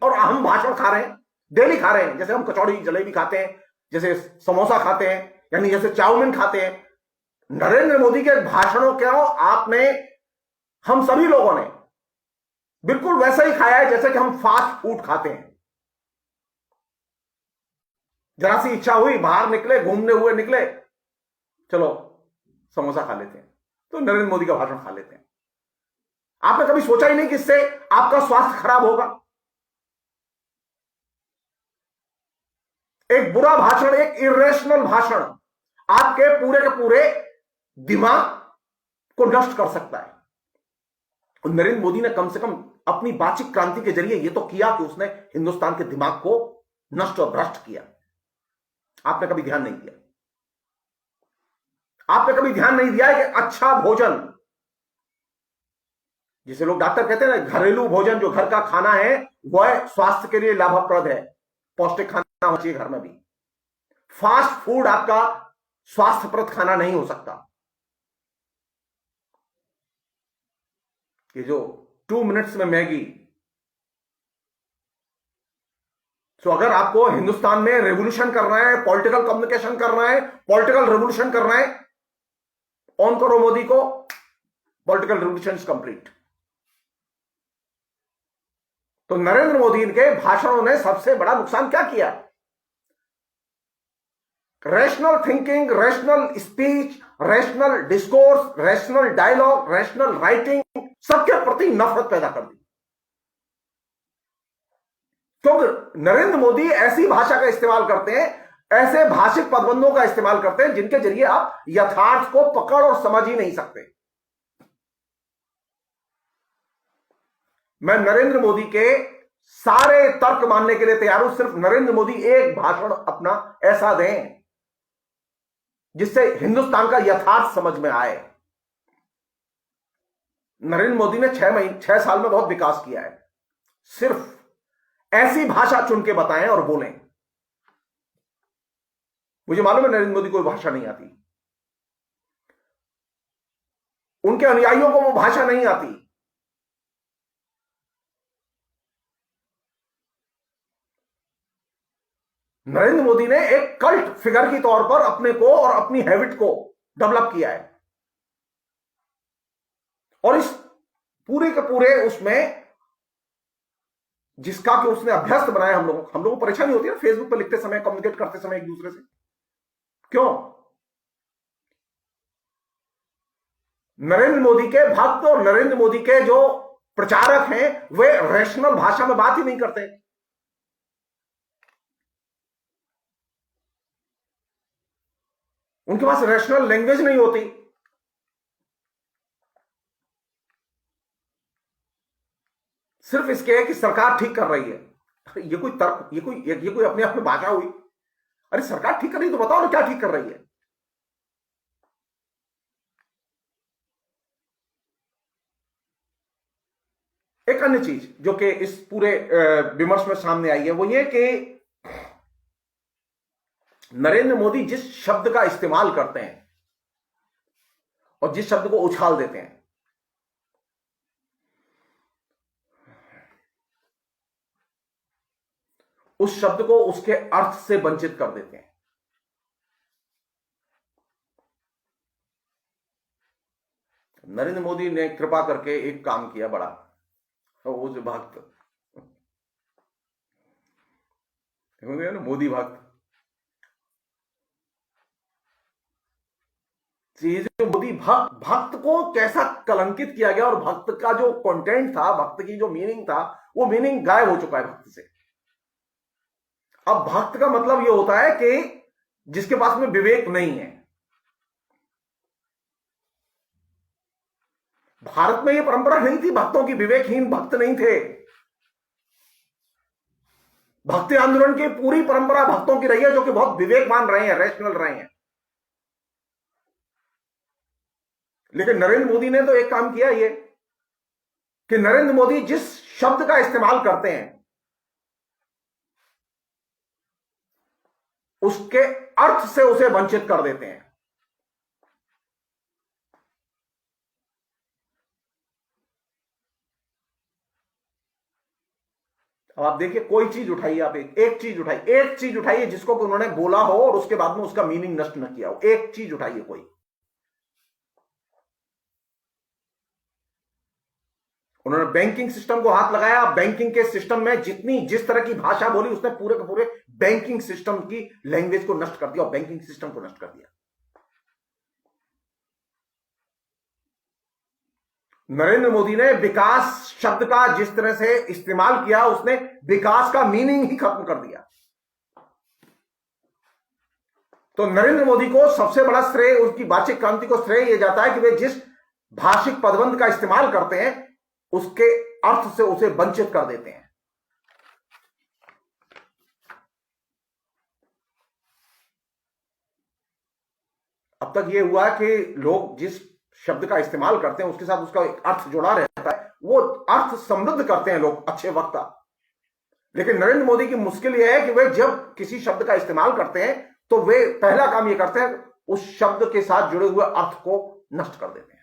और हम भाषण खा रहे हैं, डेली खा रहे हैं, जैसे हम कचौड़ी जलेबी खाते हैं, जैसे समोसा खाते हैं, यानी जैसे चाउमीन खाते हैं। नरेंद्र मोदी के भाषणों को आपने, हम सभी लोगों ने बिल्कुल वैसा ही खाया है जैसे कि हम फास्ट फूड खाते हैं। जरा सी इच्छा हुई, बाहर निकले, घूमने हुए निकले, चलो समोसा खा लेते हैं, तो नरेंद्र मोदी का भाषण खा लेते हैं। आपने कभी सोचा ही नहीं कि इससे आपका स्वास्थ्य खराब होगा? एक बुरा भाषण, एक इरेशनल भाषण आपके पूरे के पूरे दिमाग को नष्ट कर सकता है। और नरेंद्र मोदी ने कम से कम अपनी वाचिक क्रांति के जरिए यह तो किया कि उसने हिंदुस्तान के दिमाग को नष्ट और भ्रष्ट किया। आपने कभी ध्यान नहीं दिया, आपने कभी ध्यान नहीं दिया है कि अच्छा भोजन, जिसे लोग डॉक्टर कहते हैं ना, घरेलू भोजन, जो घर का खाना है, वह स्वास्थ्य के लिए लाभप्रद है, पौष्टिक खाना होना चाहिए घर में भी। फास्ट फूड आपका स्वास्थ्यप्रद खाना नहीं हो सकता। ये जो 2 मिनट्स में मैगी, तो अगर आपको हिंदुस्तान में रेवोल्यूशन करना है, पॉलिटिकल कम्युनिकेशन करना है, पॉलिटिकल रेवोल्यूशन करना है, ऑन करो मोदी को, पॉलिटिकल रेवोल्यूशन इज कंप्लीट। तो नरेंद्र मोदी के भाषणों ने सबसे बड़ा नुकसान क्या किया? Rational thinking, rational speech, rational discourse, rational dialogue, rational writing, सबके प्रति नफरत पैदा कर दी। क्योंकि नरेंद्र मोदी ऐसी भाषा का इस्तेमाल करते हैं, ऐसे भाषिक पदबंधों का इस्तेमाल करते हैं जिनके जरिए आप यथार्थ को पकड़ और समझ ही नहीं सकते। मैं नरेंद्र मोदी के सारे तर्क मानने के लिए तैयार हूं, सिर्फ नरेंद्र मोदी एक भाषण अपना ऐसा दें जिससे हिंदुस्तान का यथार्थ समझ में आए। नरेंद्र मोदी ने 6 साल में बहुत विकास किया है, सिर्फ ऐसी भाषा चुन के बताएं और बोलें। मुझे मालूम है नरेंद्र मोदी को भाषा नहीं आती, उनके अनुयायियों को वो भाषा नहीं आती। नरेंद्र मोदी ने एक कल्ट फिगर की तौर पर अपने को और अपनी हैबिट को डेवलप किया है, और इस पूरे के पूरे उसमें जिसका कि उसने अभ्यस्त बनाया, हम लोगों को परेशानी होती है फेसबुक पर लिखते समय, कम्युनिकेट करते समय एक दूसरे से। क्यों? नरेंद्र मोदी के भक्त और नरेंद्र मोदी के जो प्रचारक हैं वे रैशनल भाषा में बात ही नहीं करते। उनके पास रैशनल लैंग्वेज नहीं होती। सिर्फ इसके है कि सरकार ठीक कर रही है। ये कोई तर्क, ये कोई अपने आप में भाषा हुई? अरे सरकार ठीक कर रही है तो बताओ ना क्या ठीक कर रही है। एक अन्य चीज जो कि इस पूरे विमर्श में सामने आई है वो ये कि नरेंद्र मोदी जिस शब्द का इस्तेमाल करते हैं और जिस शब्द को उछाल देते हैं, उस शब्द को उसके अर्थ से वंचित कर देते हैं। नरेंद्र मोदी ने कृपा करके एक काम किया बड़ा, वो जो भक्त ना, मोदी भक्त, जो मोदी भक्त को कैसा कलंकित किया गया, और भक्त का जो कंटेंट था, भक्त की जो मीनिंग था, वो मीनिंग गायब हो चुका है भक्त से। अब भक्त का मतलब ये होता है कि जिसके पास में विवेक नहीं है। भारत में ये परंपरा नहीं थी भक्तों की, विवेकहीन भक्त नहीं थे। भक्ति आंदोलन की पूरी परंपरा भक्तों की रही है जो कि बहुत विवेकवान रहे हैं, रैशनल रहे हैं। लेकिन नरेंद्र मोदी ने तो एक काम किया ये कि नरेंद्र मोदी जिस शब्द का इस्तेमाल करते हैं उसके अर्थ से उसे वंचित कर देते हैं। अब आप देखिए, कोई चीज उठाइए, आप एक चीज उठाइए जिसको कि उन्होंने बोला हो और उसके बाद में उसका मीनिंग नष्ट न किया हो। एक चीज उठाइए कोई। उन्होंने बैंकिंग सिस्टम को हाथ लगाया, बैंकिंग के सिस्टम में जिस तरह की भाषा बोली उसने पूरे के पूरे बैंकिंग सिस्टम की लैंग्वेज को नष्ट कर दिया और बैंकिंग सिस्टम को नष्ट कर दिया। नरेंद्र मोदी ने विकास शब्द का जिस तरह से इस्तेमाल किया, उसने विकास का मीनिंग ही खत्म कर दिया। तो नरेंद्र मोदी को सबसे बड़ा श्रेय, उसकी भाषिक क्रांति को श्रेय यह जाता है कि वे जिस भाषिक पदबंध का इस्तेमाल करते हैं उसके अर्थ से उसे वंचित कर देते हैं। अब तक यह हुआ कि लोग जिस शब्द का इस्तेमाल करते हैं उसके साथ उसका एक अर्थ जुड़ा रहता है, वो अर्थ समृद्ध करते हैं लोग, अच्छे वक्ता। लेकिन नरेंद्र मोदी की मुश्किल यह है कि वे जब किसी शब्द का इस्तेमाल करते हैं तो वे पहला काम यह करते हैं उस शब्द के साथ जुड़े हुए अर्थ को नष्ट कर देते हैं।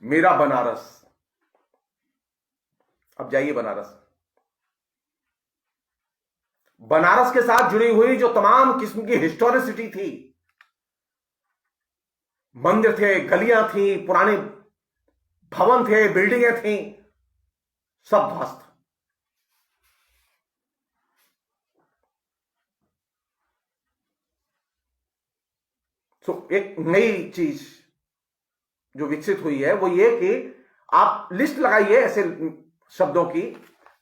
मेरा बनारस, अब जाइए बनारस के साथ जुड़ी हुई जो तमाम किस्म की हिस्टोरिसिटी थी, मंदिर थे, गलियां थी, पुराने भवन थे, बिल्डिंगें थी, सब ध्वस्त। तो एक नई चीज जो विकसित हुई है वो ये कि आप लिस्ट लगाइए ऐसे शब्दों की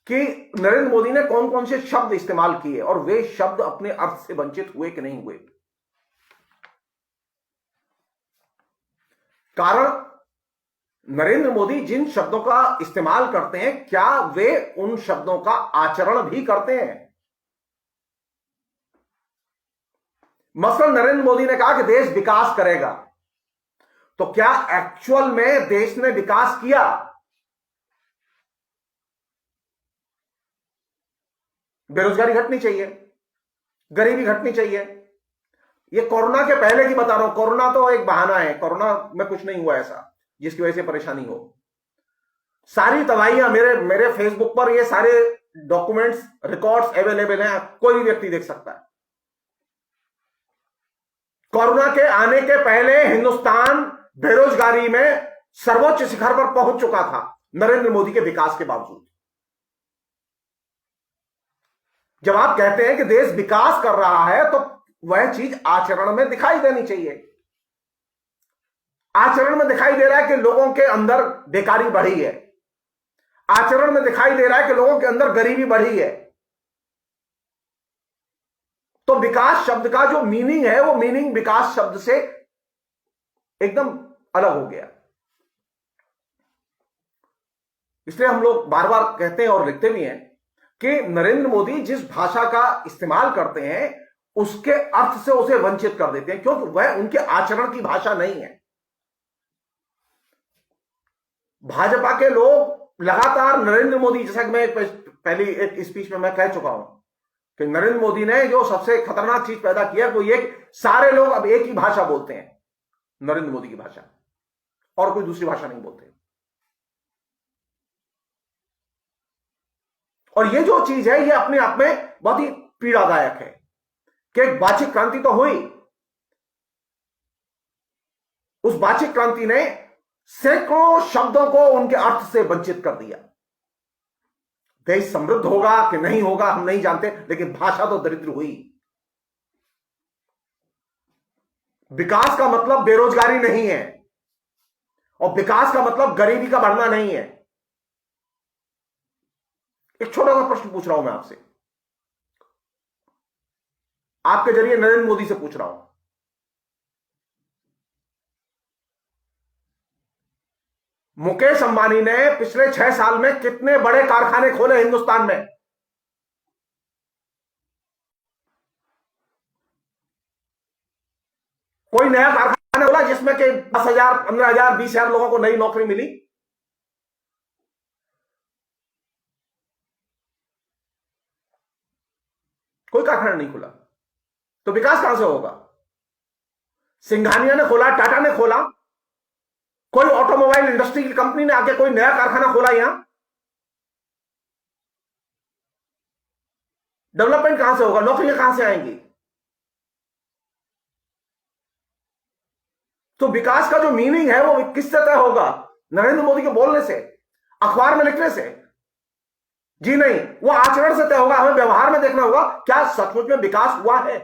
कि नरेंद्र मोदी ने कौन कौन से शब्द इस्तेमाल किए और वे शब्द अपने अर्थ से वंचित हुए कि नहीं हुए। कारण नरेंद्र मोदी जिन शब्दों का इस्तेमाल करते हैं क्या वे उन शब्दों का आचरण भी करते हैं। मसलन नरेंद्र मोदी ने कहा कि देश विकास करेगा, तो क्या एक्चुअल में देश ने विकास किया? बेरोजगारी घटनी चाहिए, गरीबी घटनी चाहिए। ये कोरोना के पहले की बता रहा हूं, कोरोना तो एक बहाना है, कोरोना में कुछ नहीं हुआ ऐसा जिसकी वजह से परेशानी हो। सारी दवाइयां मेरे मेरे फेसबुक पर ये सारे डॉक्यूमेंट्स रिकॉर्ड्स अवेलेबल हैं, कोई भी व्यक्ति देख सकता है। कोरोना के आने के पहले हिंदुस्तान बेरोजगारी में सर्वोच्च शिखर पर पहुंच चुका था नरेंद्र मोदी के विकास के बावजूद। जब आप कहते हैं कि देश विकास कर रहा है तो वह चीज आचरण में दिखाई देनी चाहिए। आचरण में दिखाई दे रहा है कि लोगों के अंदर बेकारी बढ़ी है, आचरण में दिखाई दे रहा है कि लोगों के अंदर गरीबी बढ़ी है। तो विकास शब्द का जो मीनिंग है वो मीनिंग विकास शब्द से एकदम अलग हो गया। इसलिए हम लोग बार बार कहते हैं और लिखते भी हैं कि नरेंद्र मोदी जिस भाषा का इस्तेमाल करते हैं उसके अर्थ से उसे वंचित कर देते हैं, क्योंकि वह उनके आचरण की भाषा नहीं है। भाजपा के लोग लगातार नरेंद्र मोदी, जैसा कि मैं पहली एक स्पीच में मैं कह चुका हूं कि नरेंद्र मोदी ने जो सबसे खतरनाक चीज पैदा किया वो ये सारे लोग अब एक ही भाषा बोलते हैं, नरेंद्र मोदी की भाषा, और कोई दूसरी भाषा नहीं बोलते। और ये जो चीज है ये अपने आप में बहुत ही पीड़ादायक है कि एक वाचिक क्रांति तो हुई, उस वाचिक क्रांति ने सैकड़ों शब्दों को उनके अर्थ से वंचित कर दिया। देश समृद्ध होगा कि नहीं होगा हम नहीं जानते, लेकिन भाषा तो दरिद्र हुई। विकास का मतलब बेरोजगारी नहीं है और विकास का मतलब गरीबी का बढ़ना नहीं है। एक छोटा सा प्रश्न पूछ रहा हूं मैं आपसे, आपके जरिए नरेंद्र मोदी से पूछ रहा हूं, मुकेश अंबानी ने पिछले 6 साल में कितने बड़े कारखाने खोले हिंदुस्तान में? कोई नया कारखाना खोला जिसमें कि 10,000, 15,000, 20,000 लोगों को नई नौकरी मिली? कोई कारखाना नहीं खुला, तो विकास कहां से होगा? सिंघानिया ने खोला, टाटा ने खोला, कोई ऑटोमोबाइल इंडस्ट्री की कंपनी ने आके कोई नया कारखाना खोला? यहां डेवलपमेंट कहां से होगा? नौकरियां कहां से आएंगी? तो विकास का जो मीनिंग है वो किससे तय होगा? नरेंद्र मोदी के बोलने से, अखबार में लिखने से? जी नहीं, वो आचरण से तय होगा। हमें व्यवहार में देखना होगा क्या सचमुच में विकास हुआ है।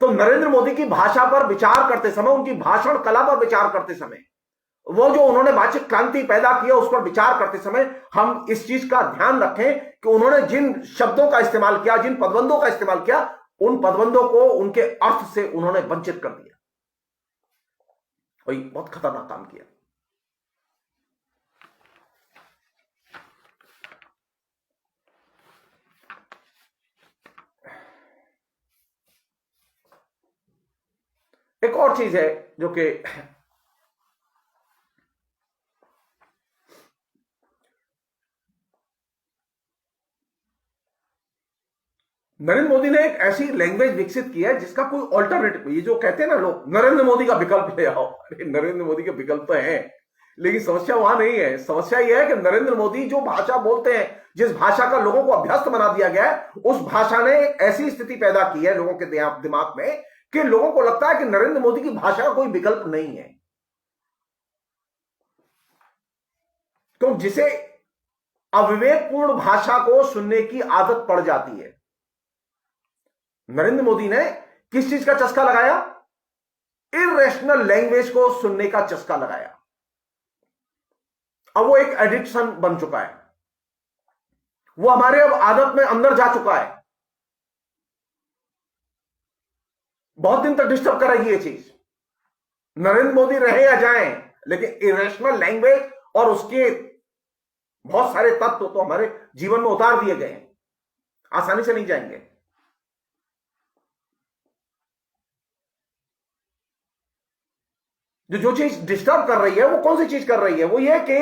तो नरेंद्र मोदी की भाषा पर विचार करते समय, उनकी भाषण कला पर विचार करते समय, वो जो उन्होंने वाचिक क्रांति पैदा किया उस पर विचार करते समय हम इस चीज का ध्यान रखें कि उन्होंने जिन शब्दों का इस्तेमाल किया, जिन पदबंधों का इस्तेमाल किया, उन पदबंधों को उनके अर्थ से उन्होंने वंचित कर दिया। वही बहुत खतरनाक काम किया। एक और चीज है जो कि नरेंद्र मोदी ने एक ऐसी लैंग्वेज विकसित की है जिसका कोई ऑल्टरनेटिव, ये जो कहते हैं ना लोग नरेंद्र मोदी का विकल्प ले आओ, अरे नरेंद्र मोदी के विकल्प तो है, लेकिन समस्या वहां नहीं है। समस्या यह है कि नरेंद्र मोदी जो भाषा बोलते हैं, जिस भाषा का लोगों को अभ्यस्त बना दिया गया है, उस भाषा ने एक ऐसी स्थिति पैदा की है लोगों के दिमाग में कि लोगों को लगता है कि नरेंद्र मोदी की भाषा का कोई विकल्प नहीं है। तो जिसे अविवेकपूर्ण भाषा को सुनने की आदत पड़ जाती है, नरेंद्र मोदी ने किस चीज का चस्का लगाया? इरेशनल लैंग्वेज को सुनने का चस्का लगाया। अब वो एक एडिक्शन बन चुका है, वो हमारे अब आदत में अंदर जा चुका है। बहुत दिन तक डिस्टर्ब करेगी ये चीज। नरेंद्र मोदी रहे या जाएं, लेकिन इरेशनल लैंग्वेज और उसके बहुत सारे तत्व तो हमारे जीवन में उतार दिए गए हैं, आसानी से नहीं जाएंगे। जो चीज डिस्टर्ब कर रही है वो कौन सी चीज कर रही है? वो ये कि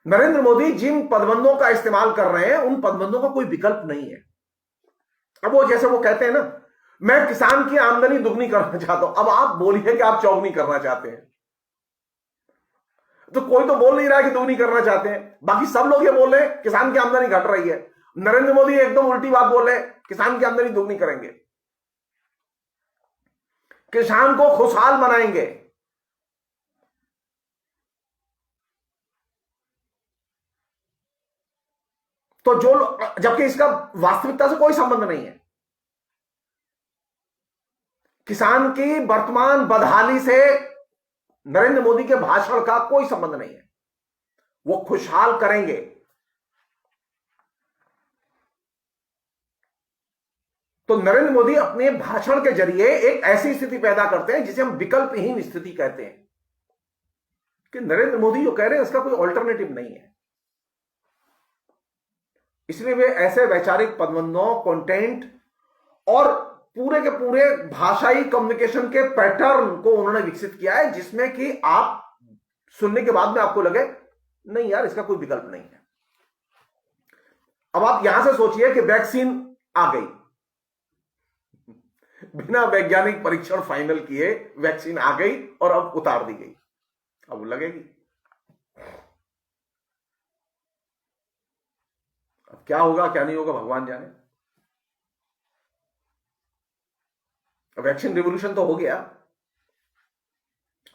नरेंद्र मोदी जिन पदबंधों का इस्तेमाल कर रहे हैं उन पदबंधों का कोई विकल्प नहीं है। अब वो जैसे वो कहते हैं ना, मैं किसान की आमदनी दुगनी करना चाहता हूं। अब आप बोलिए कि आप चौगुनी करना चाहते हैं, तो कोई तो बोल नहीं रहा है कि दुगनी करना चाहते हैं, बाकी सब लोग ये बोल रहे हैं किसान की आमदनी घट रही है। नरेंद्र मोदी एकदम उल्टी बात बोल रहे हैं, किसान की आमदनी दुगनी करेंगे, किसान को खुशहाल बनाएंगे। तो जबकि इसका वास्तविकता से कोई संबंध नहीं है। किसान की वर्तमान बदहाली से नरेंद्र मोदी के भाषण का कोई संबंध नहीं है। वो खुशहाल करेंगे। तो नरेंद्र मोदी अपने भाषण के जरिए एक ऐसी स्थिति पैदा करते हैं जिसे हम विकल्पहीन स्थिति कहते हैं, कि नरेंद्र मोदी जो कह रहे हैं उसका कोई ऑल्टरनेटिव नहीं है। इसलिए वे ऐसे वैचारिक पदबंधों, कंटेंट और पूरे के पूरे भाषाई कम्युनिकेशन के पैटर्न को उन्होंने विकसित किया है, जिसमें कि आप सुनने के बाद में आपको लगे नहीं यार, इसका कोई विकल्प नहीं है। अब आप यहां से सोचिए कि वैक्सीन आ गई, बिना वैज्ञानिक परीक्षण फाइनल किए वैक्सीन आ गई और अब उतार दी गई। अब लगेगी अब क्या होगा क्या नहीं होगा भगवान जाने। वैक्सीन रिवोल्यूशन तो हो गया।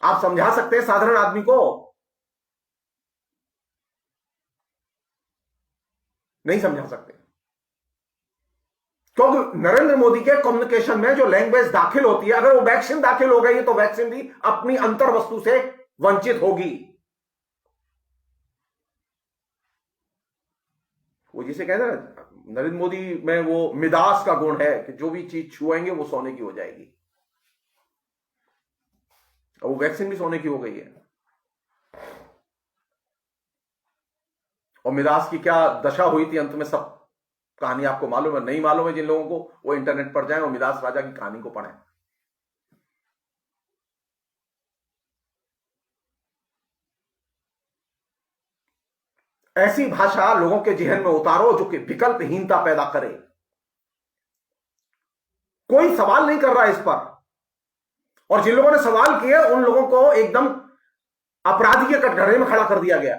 आप समझा सकते हैं साधारण आदमी को? नहीं समझा सकते, क्योंकि नरेंद्र मोदी के कम्युनिकेशन में जो लैंग्वेज दाखिल होती है, अगर वो वैक्सीन दाखिल हो गई है तो वैक्सीन भी अपनी अंतर वस्तु से वंचित होगी। वो जिसे कहते हैं ना, नरेंद्र मोदी में वो मिदास का गुण है कि जो भी चीज छुएंगे वो सोने की हो जाएगी। और वो वैक्सीन भी सोने की हो गई है। और मिदास की क्या दशा हुई थी अंत में, सब कहानी आपको मालूम है। नहीं मालूम है जिन लोगों को, वो इंटरनेट पर जाएं और मिदास राजा की कहानी को पढ़ें। ऐसी भाषा लोगों के जहन में उतारो जो कि विकल्पहीनता पैदा करे। कोई सवाल नहीं कर रहा है इस पर, और जिन लोगों ने सवाल किए उन लोगों को एकदम अपराधी के कटघरे में खड़ा कर दिया गया।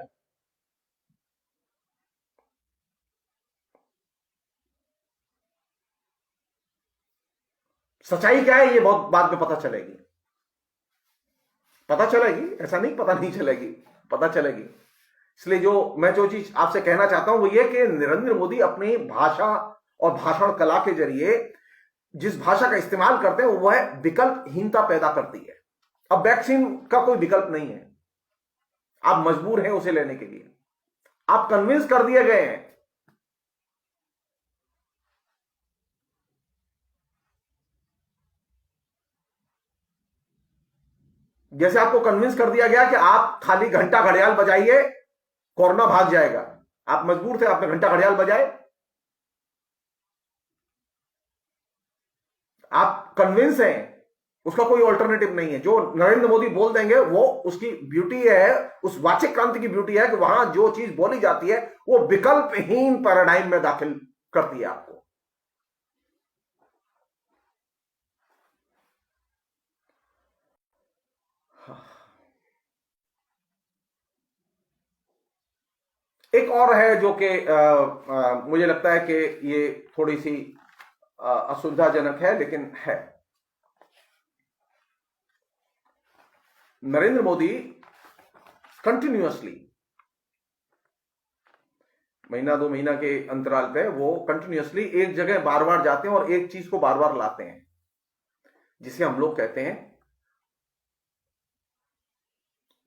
सच्चाई क्या है ये बहुत बाद में पता चलेगी। पता चलेगी, ऐसा नहीं पता नहीं चलेगी, पता चलेगी। इसलिए जो चीज आपसे कहना चाहता हूं वो ये कि नरेंद्र मोदी अपनी भाषा और भाषण कला के जरिए जिस भाषा का इस्तेमाल करते हैं वह विकल्पहीनता पैदा करती है। अब वैक्सीन का कोई विकल्प नहीं है, आप मजबूर हैं उसे लेने के लिए, आप कन्विंस कर दिए गए हैं। जैसे आपको कन्विंस कर दिया गया कि आप खाली घंटा घड़ियाल बजाइए, कोरोना भाग जाएगा। आप मजबूर थे, आपने घंटा घड़ियाल बजाए, आप कन्विंस हैं, उसका कोई ऑल्टरनेटिव नहीं है। जो नरेंद्र मोदी बोल देंगे वो उसकी ब्यूटी है, उस वाचिक क्रांति की ब्यूटी है कि वहां जो चीज बोली जाती है वो विकल्पहीन पैराडाइम में दाखिल करती है आपको। एक और है जो कि मुझे लगता है कि ये थोड़ी सी असुविधाजनक है, लेकिन है। नरेंद्र मोदी कंटिन्यूअसली महीना 2 महीना के अंतराल पे वो कंटिन्यूअसली एक जगह बार बार जाते हैं और एक चीज को बार बार लाते हैं, जिसे हम लोग कहते हैं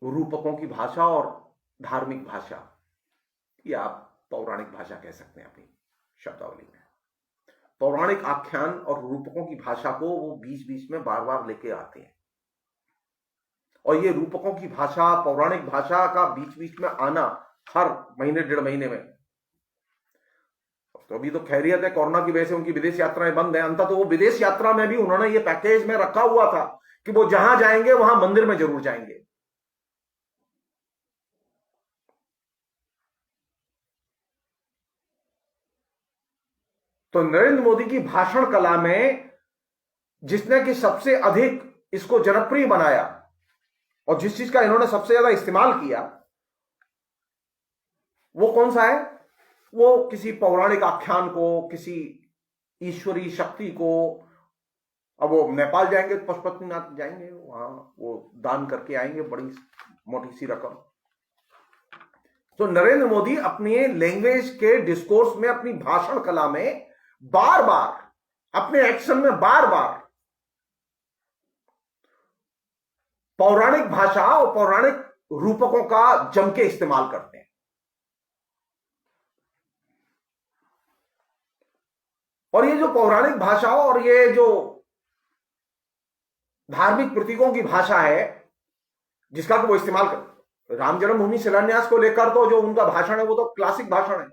रूपकों की भाषा और धार्मिक भाषा, या आप पौराणिक भाषा कह सकते हैं अपनी शब्दावली में। पौराणिक आख्यान और रूपकों की भाषा को वो बीच बीच में बार बार लेके आते हैं, और ये रूपकों की भाषा, पौराणिक भाषा का बीच बीच में आना हर महीने 1.5 महीने में, तो अभी तो खैरियत है, कोरोना की वजह से उनकी विदेश यात्राएं बंद है। अंततः तो वो विदेश यात्रा में भी उन्होंने ये पैकेज में रखा हुआ था कि वो जहां जाएंगे वहां मंदिर में जरूर जाएंगे। तो नरेंद्र मोदी की भाषण कला में जिसने कि सबसे अधिक इसको जनप्रिय बनाया और जिस चीज का इन्होंने सबसे ज्यादा इस्तेमाल किया, वो कौन सा है? वो किसी पौराणिक आख्यान को, किसी ईश्वरीय शक्ति को। अब वो नेपाल जाएंगे, पशुपतिनाथ जाएंगे, वहां वो दान करके आएंगे बड़ी मोटी सी रकम। तो नरेंद्र मोदी अपने लैंग्वेज के डिस्कोर्स में, अपनी भाषण कला में बार बार, अपने एक्शन में बार बार पौराणिक भाषा और पौराणिक रूपकों का जम के इस्तेमाल करते हैं। और ये जो पौराणिक भाषा और ये जो धार्मिक प्रतीकों की भाषा है जिसका वो इस्तेमाल कर, राम जन्मभूमि शिलान्यास को लेकर तो जो उनका भाषण है वो तो क्लासिक भाषण है,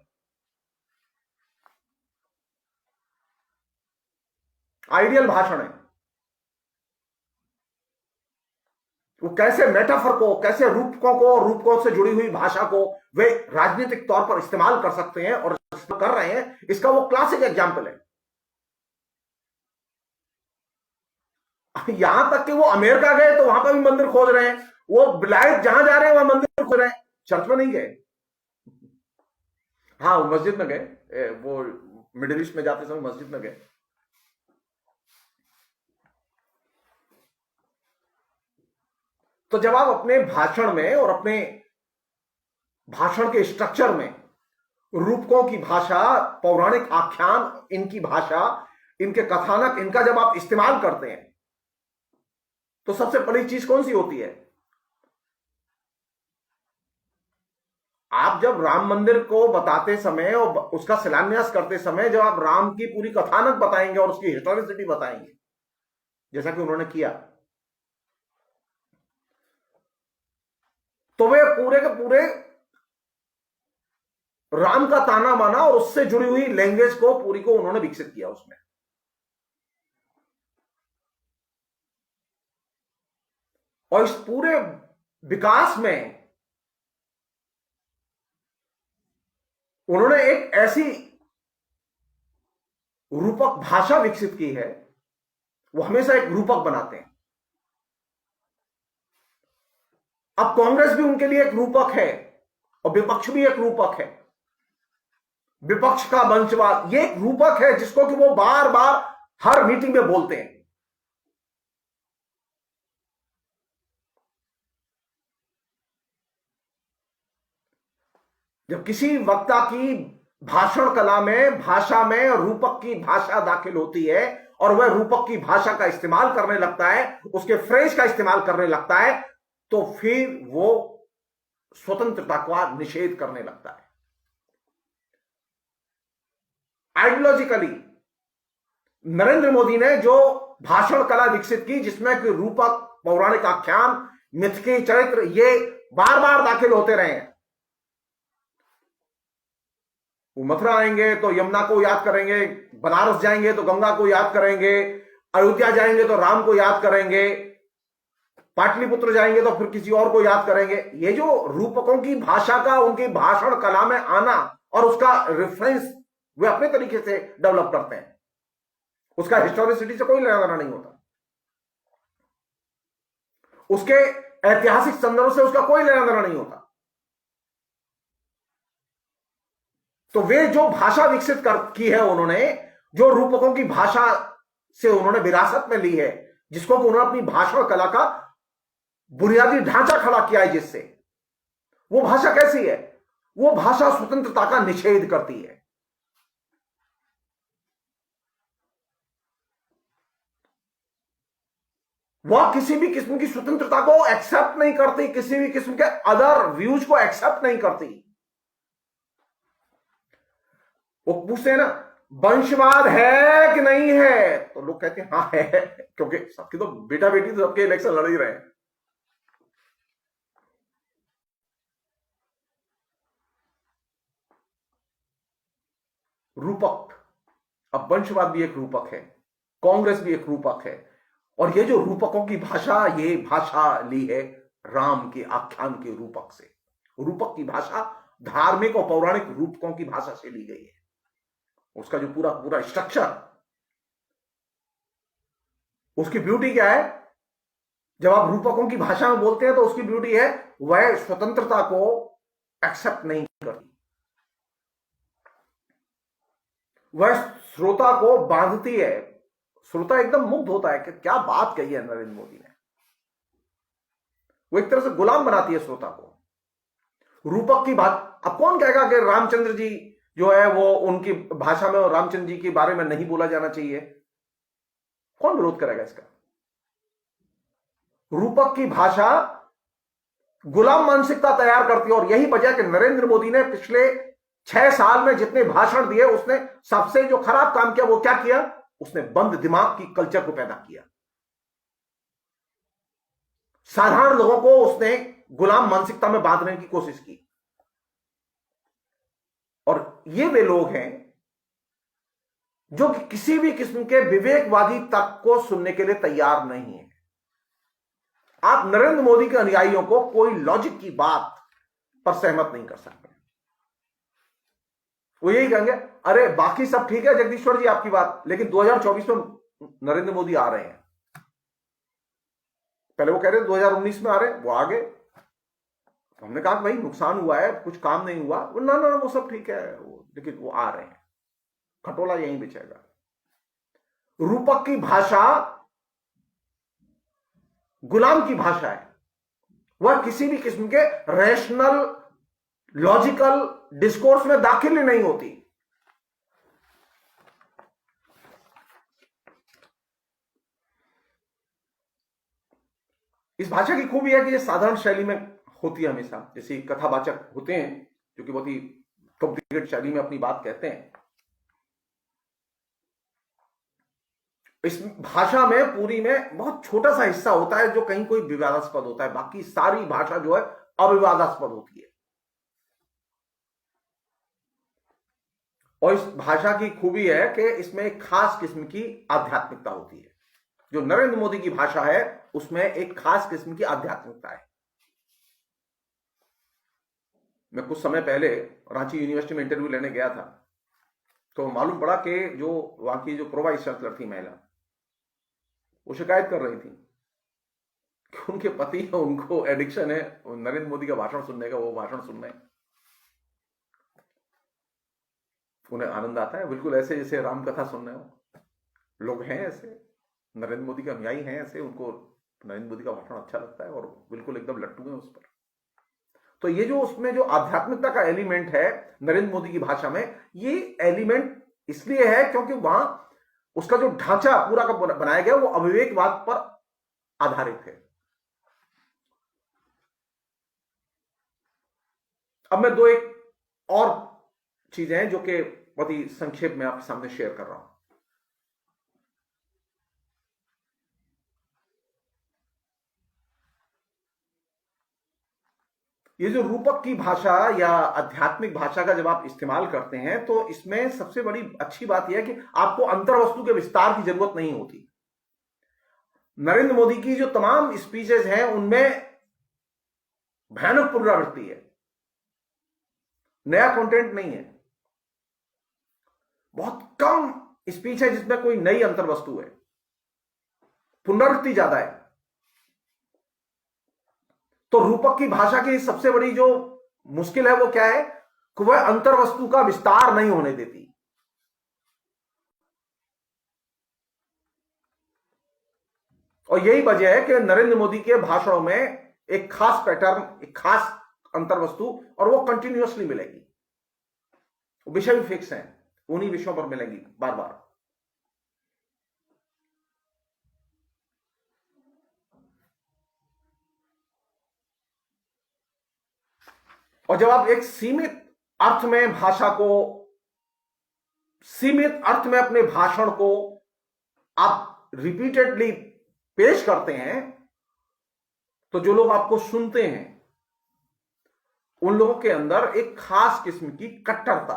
आइडियल भाषण है। वो कैसे मेटाफर को, कैसे रूपकों को और रूपकों से जुड़ी हुई भाषा को वे राजनीतिक तौर पर इस्तेमाल कर सकते हैं और कर रहे हैं, इसका वो क्लासिक एग्जाम्पल है। यहां तक कि वो अमेरिका गए तो वहां पर भी मंदिर खोज रहे हैं, वो विलायत जहां जा रहे हैं वहां मंदिर खोज रहे हैं, चर्च में नहीं गए। हाँ, वो मस्जिद में गए, वो मिडिल ईस्ट में जाते समय मस्जिद में गए। तो जब आप अपने भाषण में और अपने भाषण के स्ट्रक्चर में रूपकों की भाषा, पौराणिक आख्यान, इनकी भाषा, इनके कथानक, इनका जब आप इस्तेमाल करते हैं तो सबसे पहली चीज कौन सी होती है? आप जब राम मंदिर को बताते समय और उसका शिलान्यास करते समय जब आप राम की पूरी कथानक बताएंगे और उसकी हिस्टोरिसिटी बताएंगे, जैसा कि उन्होंने किया, तो वे पूरे के पूरे राम का ताना माना और उससे जुड़ी हुई लैंग्वेज को पूरी को उन्होंने विकसित किया उसमें। और इस पूरे विकास में उन्होंने एक ऐसी रूपक भाषा विकसित की है, वो हमेशा एक रूपक बनाते हैं। अब कांग्रेस भी उनके लिए एक रूपक है और विपक्ष भी एक रूपक है। विपक्ष का वंशवाद, ये एक रूपक है जिसको कि वो बार बार हर मीटिंग में बोलते हैं। जब किसी वक्ता की भाषण कला में, भाषा में रूपक की भाषा दाखिल होती है और वह रूपक की भाषा का इस्तेमाल करने लगता है, उसके फ्रेज का इस्तेमाल करने लगता है, तो फिर वो स्वतंत्रता का निषेध करने लगता है। आइडियोलॉजिकली नरेंद्र मोदी ने जो भाषण कला विकसित की, जिसमें कि रूपक, पौराणिक आख्यान, मिथ के चरित्र ये बार बार दाखिल होते रहे हैं। वो मथुरा आएंगे तो यमुना को याद करेंगे, बनारस जाएंगे तो गंगा को याद करेंगे, अयोध्या जाएंगे तो राम को याद करेंगे, पाटलिपुत्र जाएंगे तो फिर किसी और को याद करेंगे। ये जो रूपकों की भाषा का उनकी भाषण कला में आना और उसका रेफरेंस वे अपने तरीके से डेवलप करते हैं, उसका हिस्टोरिसिटी से कोई लेना देना नहीं होता, उसके ऐतिहासिक संदर्भ से उसका कोई लेना देना नहीं होता। तो वे जो भाषा विकसित की है उन्होंने, जो रूपकों की भाषा से उन्होंने विरासत में ली है, जिसको कि उन्होंने अपनी भाषण कला का बुनियादी ढांचा खड़ा किया है, जिससे वो भाषा कैसी है? वो भाषा स्वतंत्रता का निषेध करती है। वह किसी भी किस्म की स्वतंत्रता को एक्सेप्ट नहीं करती, किसी भी किस्म के अदर व्यूज को एक्सेप्ट नहीं करती। वो पूछते हैं ना वंशवाद है कि नहीं है, तो लोग कहते हैं हाँ है, क्योंकि सबकी तो बेटा बेटी तो सबके इलेक्शन लड़ ही रहे हैं। रूपक, अब वंशवाद भी एक रूपक है, कांग्रेस भी एक रूपक है, और ये जो रूपकों की भाषा, ये भाषा ली है राम के आख्यान के रूपक से। रूपक की भाषा धार्मिक और पौराणिक रूपकों की भाषा से ली गई है। उसका जो पूरा पूरा स्ट्रक्चर, उसकी ब्यूटी क्या है? जब आप रूपकों की भाषा में बोलते हैं तो उसकी ब्यूटी है वह स्वतंत्रता को एक्सेप्ट नहीं करती, वह श्रोता को बांधती है। श्रोता एकदम मुग्ध होता है कि क्या बात कही है नरेंद्र मोदी ने। वो एक तरह से गुलाम बनाती है श्रोता को। रूपक की बात, अब कौन कहेगा कि रामचंद्र जी जो है वो उनकी भाषा में और रामचंद्र जी के बारे में नहीं बोला जाना चाहिए? कौन विरोध करेगा इसका? रूपक की भाषा गुलाम मानसिकता तैयार करती है, और यही वजह कि नरेंद्र मोदी ने पिछले 6 साल में जितने भाषण दिए, उसने सबसे जो खराब काम किया वो क्या किया? उसने बंद दिमाग की कल्चर को पैदा किया। साधारण लोगों को उसने गुलाम मानसिकता में बांधने की कोशिश की, और ये वे लोग हैं जो किसी भी किस्म के विवेकवादी तर्क को सुनने के लिए तैयार नहीं है। आप नरेंद्र मोदी के अनुयायियों को कोई लॉजिक की बात पर सहमत नहीं कर सकते। वो यही कहेंगे अरे बाकी सब ठीक है जगदीश्वर जी आपकी बात, लेकिन 2024 में नरेंद्र मोदी आ रहे हैं। पहले वो कह रहे 2019 में आ रहे हैं, वो आ गए। हमने कहा भाई नुकसान हुआ है, कुछ काम नहीं हुआ, वो ना वो सब ठीक है, लेकिन वो आ रहे हैं, खटोला यहीं बिछेगा। रूपक की भाषा गुलाम की भाषा है, वह किसी भी किस्म के रैशनल लॉजिकल डिस्कोर्स में दाखिल ही नहीं होती। इस भाषा की खूबी है कि ये साधारण शैली में होती है हमेशा, जैसे कथावाचक होते हैं जो कि बहुत ही कॉम्प्लिकेटेड शैली में अपनी बात कहते हैं। इस भाषा में पूरी में बहुत छोटा सा हिस्सा होता है जो कहीं कोई विवादास्पद होता है, बाकी सारी भाषा जो है अविवादास्पद होती है। और इस भाषा की खूबी है कि इसमें एक खास किस्म की आध्यात्मिकता होती है। जो नरेंद्र मोदी की भाषा है उसमें एक खास किस्म की आध्यात्मिकता है। मैं कुछ समय पहले रांची यूनिवर्सिटी में इंटरव्यू लेने गया था, तो मालूम पड़ा कि जो वहां की जो प्रो वाइस चांसलर थी महिला, वो शिकायत कर रही थी कि उनके पति है, उनको एडिक्शन है नरेंद्र मोदी का भाषण सुनने का, वो भाषण सुनने उन्हें आनंद आता है, बिल्कुल ऐसे जैसे राम कथा सुनने हो। लोग हैं ऐसे, नरेंद्र मोदी के अनुयायी हैं ऐसे, उनको नरेंद्र मोदी का भाषण अच्छा लगता है और बिल्कुल एकदम लट्टू हैं उस पर। तो ये जो उसमें जो आध्यात्मिकता का एलिमेंट है नरेंद्र मोदी की भाषा में, ये एलिमेंट इसलिए है क्योंकि वहां उसका जो ढांचा पूरा का बनाया गया वो अविवेकवाद पर आधारित है। अब मैं दो एक और चीजें हैं जो कि बहुत ही संक्षेप में आपके सामने शेयर कर रहा हूं। ये जो रूपक की भाषा या आध्यात्मिक भाषा का जब आप इस्तेमाल करते हैं तो इसमें सबसे बड़ी अच्छी बात यह है कि आपको अंतर्वस्तु के विस्तार की जरूरत नहीं होती। नरेंद्र मोदी की जो तमाम स्पीचेस हैं उनमें भयानक पुनरावृत्ति है, नया कंटेंट नहीं है। बहुत कम स्पीच है जिसमें कोई नई अंतर्वस्तु है, पुनरावृत्ति ज्यादा है। तो रूपक की भाषा की सबसे बड़ी जो मुश्किल है वो क्या है कि वह अंतर्वस्तु का विस्तार नहीं होने देती। और यही वजह है कि नरेंद्र मोदी के भाषणों में एक खास पैटर्न, एक खास अंतर्वस्तु, और वो कंटिन्यूअसली मिलेगी। विषय भी फिक्स हैं, उन्हीं विषयों पर मिलेंगी बार बार। और जब आप एक सीमित अर्थ में भाषा को, सीमित अर्थ में अपने भाषण को आप रिपीटेडली पेश करते हैं, तो जो लोग आपको सुनते हैं उन लोगों के अंदर एक खास किस्म की कट्टरता,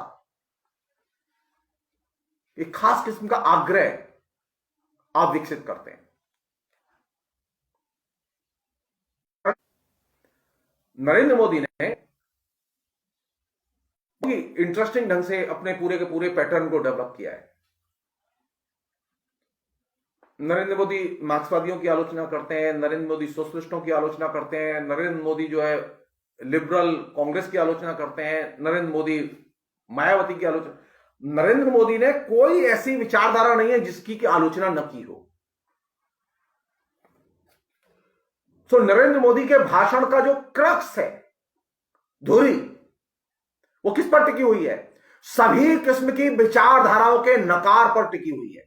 एक खास किस्म का आग्रह आप विकसित करते हैं। नरेंद्र मोदी ने इंटरेस्टिंग ढंग से अपने पूरे के पूरे पैटर्न को डेवलप किया है। नरेंद्र मोदी मार्क्सवादियों की आलोचना करते हैं, नरेंद्र मोदी सोशलिस्टों की आलोचना करते हैं, नरेंद्र मोदी जो है लिबरल कांग्रेस की आलोचना करते हैं, नरेंद्र मोदी मायावती की आलोचना। नरेंद्र मोदी ने कोई ऐसी विचारधारा नहीं है जिसकी की आलोचना न की हो। तो नरेंद्र मोदी के भाषण का जो क्रक्स है, धुरी, वो किस पर टिकी हुई है? सभी किस्म की विचारधाराओं के नकार पर टिकी हुई है।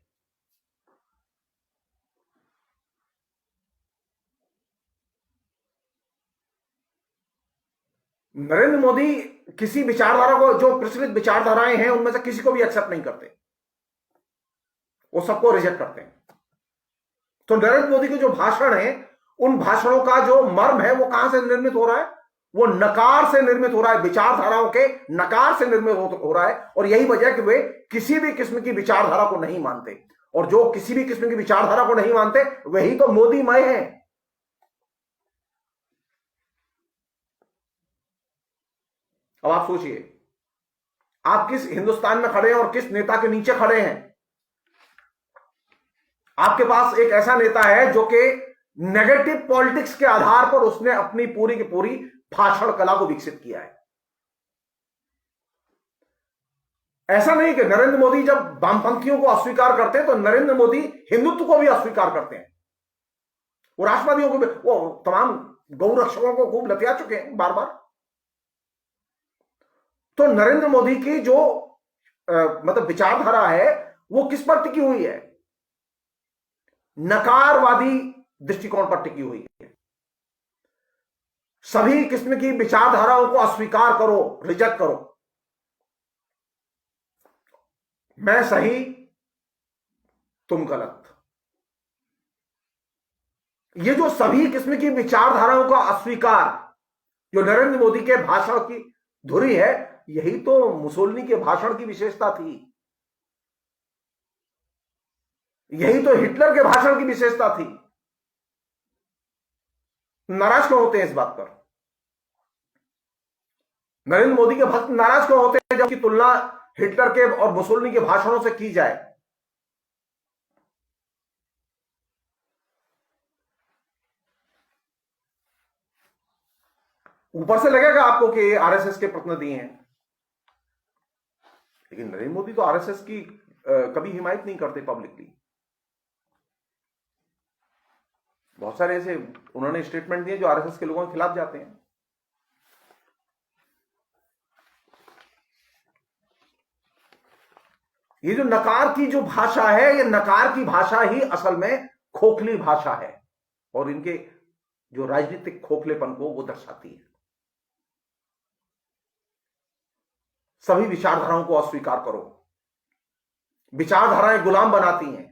नरेंद्र मोदी किसी विचारधारा को, जो प्रचलित विचारधाराएं हैं उनमें से किसी को भी एक्सेप्ट नहीं करते, वो सबको रिजेक्ट करते हैं। तो नरेंद्र मोदी के जो भाषण है, उन भाषणों का जो मर्म है वो कहां से निर्मित हो रहा है? वो नकार से निर्मित हो रहा है, विचारधाराओं के नकार से निर्मित हो रहा है। और यही वजह कि वे किसी भी किस्म की विचारधारा को नहीं मानते, और जो किसी भी किस्म की विचारधारा को नहीं मानते वही तो मोदीमय है। अब आप सोचिए, आप किस हिंदुस्तान में खड़े हैं और किस नेता के नीचे खड़े हैं। आपके पास एक ऐसा नेता है जो कि नेगेटिव पॉलिटिक्स के आधार पर उसने अपनी पूरी की पूरी भाषण कला को विकसित किया है। ऐसा नहीं कि नरेंद्र मोदी जब वामपंथियों को अस्वीकार करते हैं तो नरेंद्र मोदी हिंदुत्व को भी अस्वीकार करते हैं। वो राष्ट्रवादियों को भी, वो तमाम गौ रक्षकों को खूब लतिया चुके हैं बार बार। तो नरेंद्र मोदी की जो मतलब विचारधारा है वो किस पर टिकी हुई है? नकारवादी दृष्टिकोण पर टिकी हुई है। सभी किस्म की विचारधाराओं को अस्वीकार करो, रिजेक्ट करो। मैं सही, तुम गलत। ये जो सभी किस्म की विचारधाराओं का अस्वीकार, जो नरेंद्र मोदी के भाषण की धुरी है, यही तो मुसोलिनी के भाषण की विशेषता थी, यही तो हिटलर के भाषण की विशेषता थी। नाराज क्यों होते हैं इस बात पर? नरेंद्र मोदी के भक्त नाराज क्यों होते हैं जबकि तुलना हिटलर के और मुसोलिनी के भाषणों से की जाए? ऊपर से लगेगा आपको कि ये आरएसएस के प्रतिनिधि हैं, लेकिन नरेंद्र मोदी तो आरएसएस की कभी हिमायत नहीं करते पब्लिकली। बहुत सारे ऐसे उन्होंने स्टेटमेंट दिए जो आरएसएस के लोगों के खिलाफ जाते हैं। ये जो नकार की जो भाषा है, ये नकार की भाषा ही असल में खोखली भाषा है, और इनके जो राजनीतिक खोखलेपन को वो दर्शाती है। सभी विचारधाराओं को अस्वीकार करो। विचारधाराएं गुलाम बनाती हैं,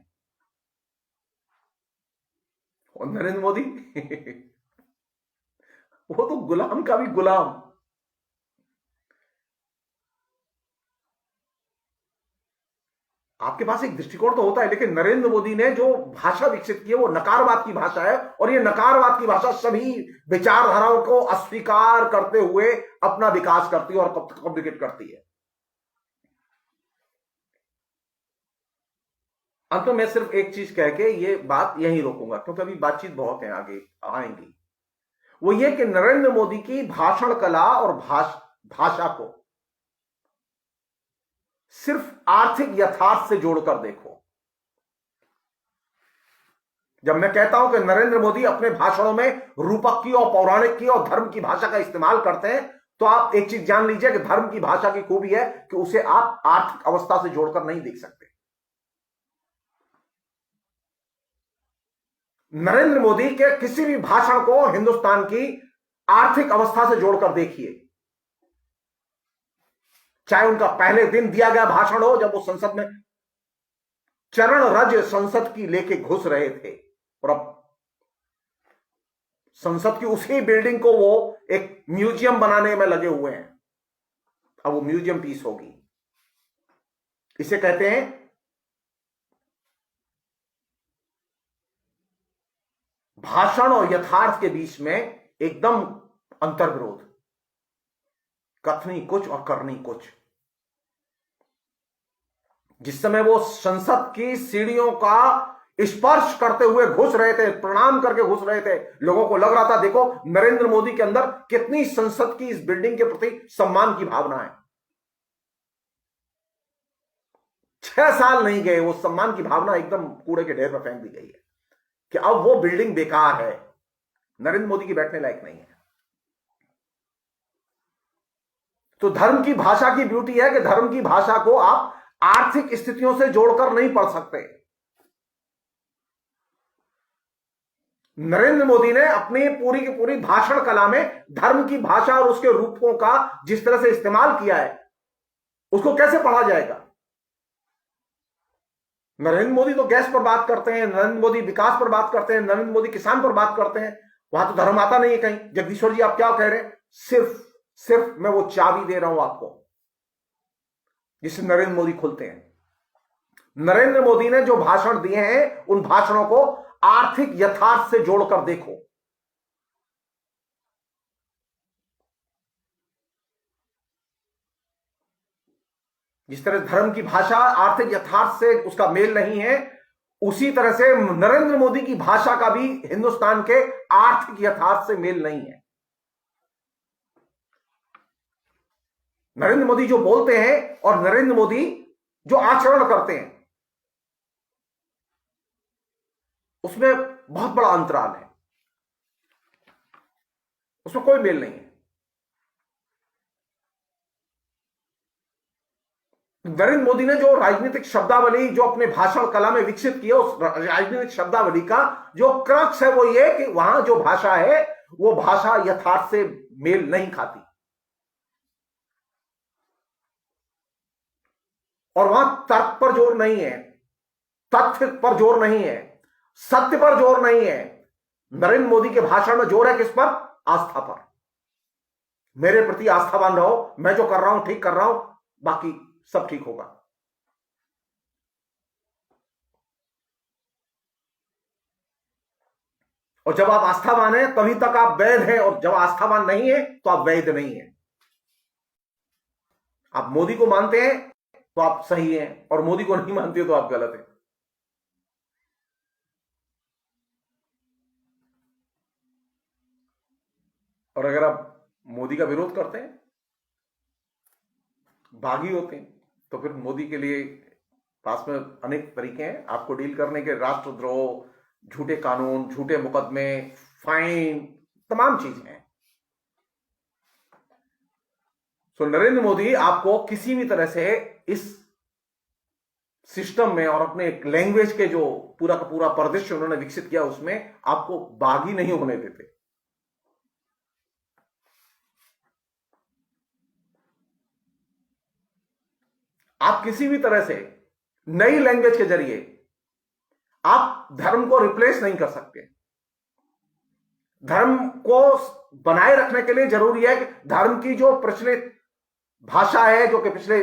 और नरेंद्र मोदी वो तो गुलाम का भी गुलाम। आपके पास एक दृष्टिकोण तो होता है, लेकिन नरेंद्र मोदी ने जो भाषा विकसित की है वो नकारवाद की भाषा है, और ये नकारवाद की भाषा सभी विचारधाराओं को अस्वीकार करते हुए अपना विकास करती है और कम्युनिकेट करती है। अंत में मैं सिर्फ एक चीज कह के ये बात यहीं रोकूंगा, क्योंकि अभी बातचीत बहुत है, आगे आएंगी। वो ये कि नरेंद्र मोदी की भाषण कला और भाषा को सिर्फ आर्थिक यथार्थ से जोड़कर देखो। जब मैं कहता हूं कि नरेंद्र मोदी अपने भाषणों में रूपक की और पौराणिक की और धर्म की भाषा का इस्तेमाल करते हैं, तो आप एक चीज जान लीजिए कि धर्म की भाषा की खूबी है कि उसे आप आर्थिक अवस्था से जोड़कर नहीं देख सकते। नरेंद्र मोदी के किसी भी भाषण को हिंदुस्तान की आर्थिक अवस्था से जोड़कर देखिए, चाहे उनका पहले दिन दिया गया भाषण हो जब वो संसद में चरण रज संसद की लेके घुस रहे थे, और अब संसद की उसी बिल्डिंग को वो एक म्यूजियम बनाने में लगे हुए हैं। अब वो म्यूजियम पीस होगी। इसे कहते हैं भाषण और यथार्थ के बीच में एकदम अंतर्विरोध, कथनी कुछ और करनी कुछ। जिस समय वो संसद की सीढ़ियों का स्पर्श करते हुए घुस रहे थे, प्रणाम करके घुस रहे थे, लोगों को लग रहा था देखो नरेंद्र मोदी के अंदर कितनी संसद की इस बिल्डिंग के प्रति सम्मान की भावना है। 6 साल नहीं गए, वो सम्मान की भावना एकदम कूड़े के ढेर पर फेंक दी गई है कि अब वो बिल्डिंग बेकार है, नरेंद्र मोदी की बैठने लायक नहीं है। तो धर्म की भाषा की ब्यूटी है कि धर्म की भाषा को आप आर्थिक स्थितियों से जोड़कर नहीं पढ़ सकते। नरेंद्र मोदी ने अपनी पूरी की पूरी भाषण कला में धर्म की भाषा और उसके रूपों का जिस तरह से इस्तेमाल किया है, उसको कैसे पढ़ा जाएगा। नरेंद्र मोदी तो गैस पर बात करते हैं, नरेंद्र मोदी विकास पर बात करते हैं, नरेंद्र मोदी किसान पर बात करते हैं, वहां तो धर्म आता नहीं है कहीं। जगदीश्वर जी आप क्या कह रहे हैं? सिर्फ मैं वो चाबी दे रहा हूं आपको जिससे नरेंद्र मोदी खुलते हैं। नरेंद्र मोदी ने जो भाषण दिए हैं उन भाषणों को आर्थिक यथार्थ से जोड़कर देखो। जिस तरह धर्म की भाषा आर्थिक यथार्थ से उसका मेल नहीं है, उसी तरह से नरेंद्र मोदी की भाषा का भी हिंदुस्तान के आर्थिक यथार्थ से मेल नहीं है। नरेंद्र मोदी जो बोलते हैं और नरेंद्र मोदी जो आचरण करते हैं उसमें बहुत बड़ा अंतराल है, उसमें कोई मेल नहीं है। नरेंद्र मोदी ने जो राजनीतिक शब्दावली जो अपने भाषण कला में विकसित की है, उस राजनीतिक शब्दावली का जो क्रक्स है वो ये कि वहां जो भाषा है वो भाषा यथार्थ से मेल नहीं खाती, और वहां तर्क पर जोर नहीं है, तथ्य पर जोर नहीं है, सत्य पर जोर नहीं है। नरेंद्र मोदी के भाषण में जोर है किस पर? आस्था पर। मेरे प्रति आस्थावान रहो, मैं जो कर रहा हूं ठीक कर रहा हूं, बाकी सब ठीक होगा। और जब आप आस्थावान हैं तभी तक आप वैध हैं, और जब आस्थावान नहीं है तो आप वैध नहीं है। आप मोदी को मानते हैं तो आप सही हैं, और मोदी को नहीं मानते तो आप गलत हैं। और अगर आप मोदी का विरोध करते हैं, बागी होते हैं, तो फिर मोदी के लिए पास में अनेक तरीके हैं आपको डील करने के। राष्ट्रद्रोह, झूठे कानून, झूठे मुकदमे, फाइन, तमाम चीजें हैं। तो नरेंद्र मोदी आपको किसी भी तरह से इस सिस्टम में और अपने लैंग्वेज के जो पूरा का पूरा परिदृश्य उन्होंने विकसित किया उसमें आपको बागी नहीं होने देते। आप किसी भी तरह से नई लैंग्वेज के जरिए आप धर्म को रिप्लेस नहीं कर सकते। धर्म को बनाए रखने के लिए जरूरी है कि धर्म की जो प्रचलित भाषा है, जो कि पिछले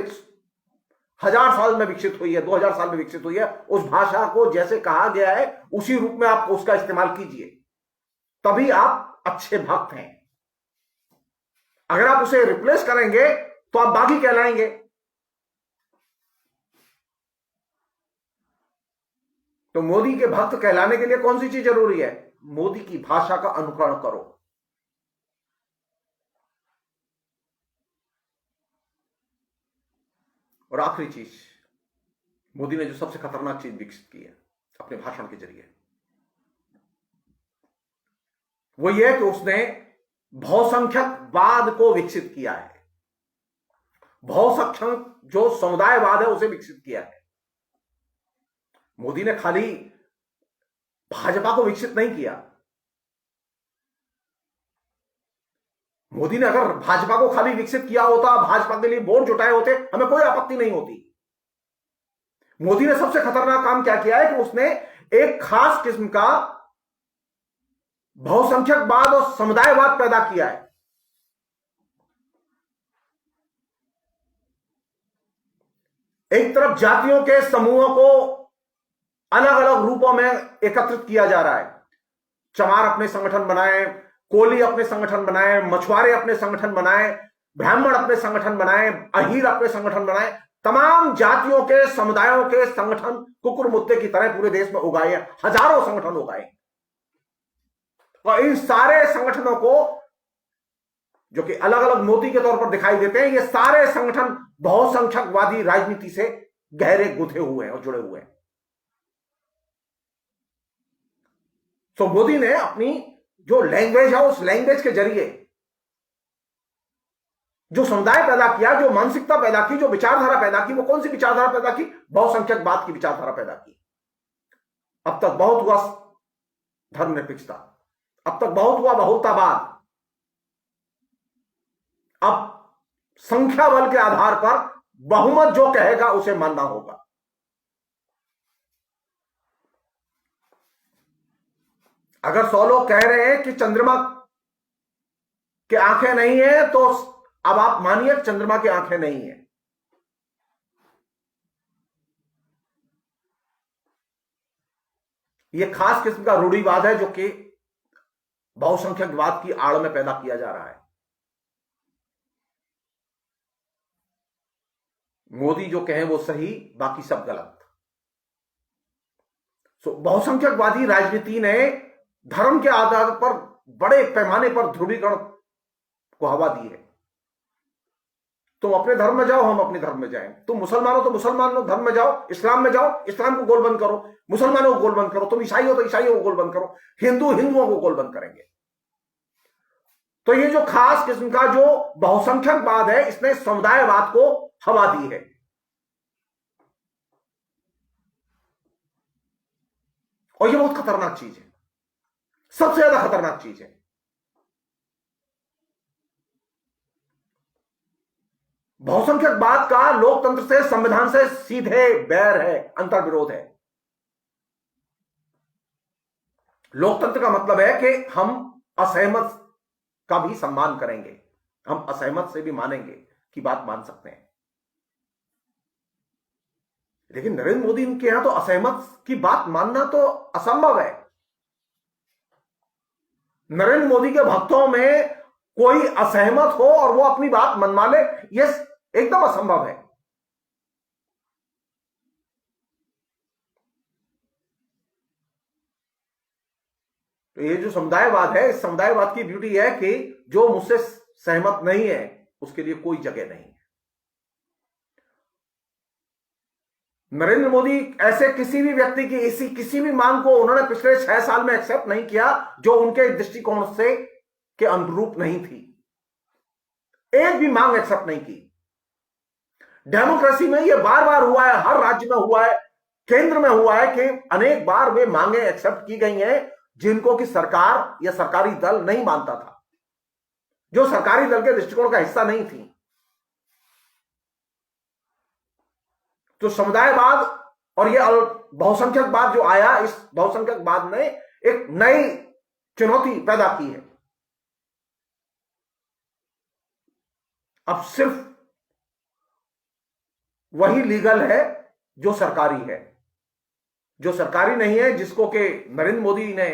1000 साल में विकसित हुई है, 2000 साल में विकसित हुई है, उस भाषा को जैसे कहा गया है उसी रूप में आप उसका इस्तेमाल कीजिए, तभी आप अच्छे भक्त हैं। अगर आप उसे रिप्लेस करेंगे तो आप बागी कहलाएंगे। तो मोदी के भक्त कहलाने के लिए कौन सी चीज जरूरी है? मोदी की भाषा का अनुकरण करो। और आखिरी चीज, मोदी ने जो सबसे खतरनाक चीज विकसित की है अपने भाषण के जरिए, वो ये है कि उसने बहुसंख्यकवाद को विकसित किया है, बहुसंख्यक जो समुदायवाद है उसे विकसित किया है। मोदी ने खाली भाजपा को विकसित नहीं किया। मोदी ने अगर भाजपा को खाली विकसित किया होता, भाजपा के लिए वोट जुटाए होते, हमें कोई आपत्ति नहीं होती। मोदी ने सबसे खतरनाक काम क्या किया है कि उसने एक खास किस्म का बहुसंख्यकवाद और समुदायवाद पैदा किया है। एक तरफ जातियों के समूहों को अलग अलग रूपों में एकत्रित किया जा रहा है। चमार अपने संगठन बनाए, कोली अपने संगठन बनाए, मछुआरे अपने संगठन बनाए, ब्राह्मण अपने संगठन बनाए, अहीर अपने संगठन बनाए। तमाम जातियों के समुदायों के संगठन कुकुर मुत्ते की तरह पूरे देश में उगाए हैं, हजारों संगठन उगाए। और इन सारे संगठनों को, जो कि अलग अलग मोती के तौर पर दिखाई देते हैं, ये सारे संगठन बहुसंख्यकवादी राजनीति से गहरे गुंथे हुए हैं और जुड़े हुए हैं। तो मोदी ने अपनी जो लैंग्वेज है, उस लैंग्वेज के जरिए जो समुदाय पैदा किया, जो मानसिकता पैदा की, जो विचारधारा पैदा की, वो कौन सी विचारधारा पैदा की? बहुसंख्यकवाद की विचारधारा पैदा की। अब तक बहुत हुआ धर्मनिरपेक्षता, अब तक बहुत हुआ बहुलतावाद, अब संख्या बल के आधार पर बहुमत जो कहेगा उसे मानना होगा। अगर 100 लोग कह रहे हैं कि चंद्रमा की आंखें नहीं है, तो अब आप मानिए चंद्रमा की आंखें नहीं है। यह खास किस्म का रूढ़िवाद है जो कि बहुसंख्यकवाद की आड़ में पैदा किया जा रहा है। मोदी जो कहें वो सही, बाकी सब गलत। बहुसंख्यकवादी राजनीति ने धर्म के आधार पर बड़े पैमाने पर ध्रुवीकरण को हवा दी है। तुम अपने धर्म में जाओ, हम अपने धर्म में जाएं। तुम मुसलमान हो तो मुसलमान धर्म में जाओ, इस्लाम में जाओ, इस्लाम को गोलबंद करो, मुसलमानों को गोलबंद करो। तुम ईसाई हो तो ईसाइयों को गोलबंद करो, हिंदू हिंदुओं को गोलबंद करेंगे। तो ये जो खास किस्म का जो बहुसंख्यकवाद है, इसने समुदायवाद को हवा दी है। और ये बहुत खतरनाक चीज है, सबसे ज्यादा खतरनाक चीज है। बहुसंख्यकवाद का लोकतंत्र से, संविधान से सीधे बैर है, अंतर्विरोध है। लोकतंत्र का मतलब है कि हम असहमत का भी सम्मान करेंगे, हम असहमत से भी मानेंगे कि बात मान सकते हैं। लेकिन नरेंद्र मोदी के यहां तो असहमत की बात मानना तो असंभव है। नरेंद्र मोदी के भक्तों में कोई असहमत हो और वो अपनी बात मनवा ले, यह एकदम असंभव है। तो ये जो समुदायवाद है, इस समुदायवाद की ब्यूटी है कि जो मुझसे सहमत नहीं है उसके लिए कोई जगह नहीं है। नरेंद्र मोदी ऐसे किसी भी व्यक्ति की ऐसी किसी भी मांग को उन्होंने पिछले 6 साल में एक्सेप्ट नहीं किया जो उनके दृष्टिकोण से के अनुरूप नहीं थी। एक भी मांग एक्सेप्ट नहीं की। डेमोक्रेसी में यह बार बार हुआ है, हर राज्य में हुआ है, केंद्र में हुआ है कि अनेक बार वे मांगे एक्सेप्ट की गई हैं जिनको कि सरकार या सरकारी दल नहीं मानता था, जो सरकारी दल के दृष्टिकोण का हिस्सा नहीं थी। तो समुदायवाद और यह बहुसंख्यकवाद जो आया, इस बहुसंख्यकवाद ने एक नई चुनौती पैदा की है। अब सिर्फ वही लीगल है जो सरकारी है, जो सरकारी नहीं है, जिसको कि नरेंद्र मोदी ने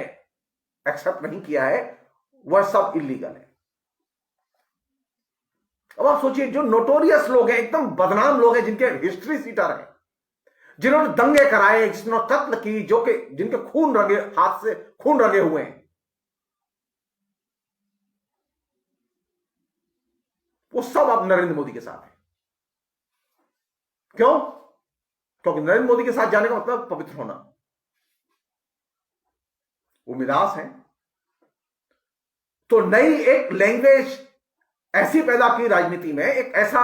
एक्सेप्ट नहीं किया है, वह सब इलीगल है। अब आप सोचिए, जो नोटोरियस लोग हैं, एकदम बदनाम लोग हैं, जिनके हिस्ट्री सीटर हैं, जिन्होंने दंगे कराए, जिन्होंने कत्ल की, जो कि जिनके खून रंगे, हाथ से खून रंगे हुए हैं, वो सब अब नरेंद्र मोदी के साथ है। क्यों? क्योंकि नरेंद्र मोदी के साथ जाने का मतलब पवित्र होना। वो मिरास है, तो नई एक लैंग्वेज ऐसी पैदा की राजनीति में, एक ऐसा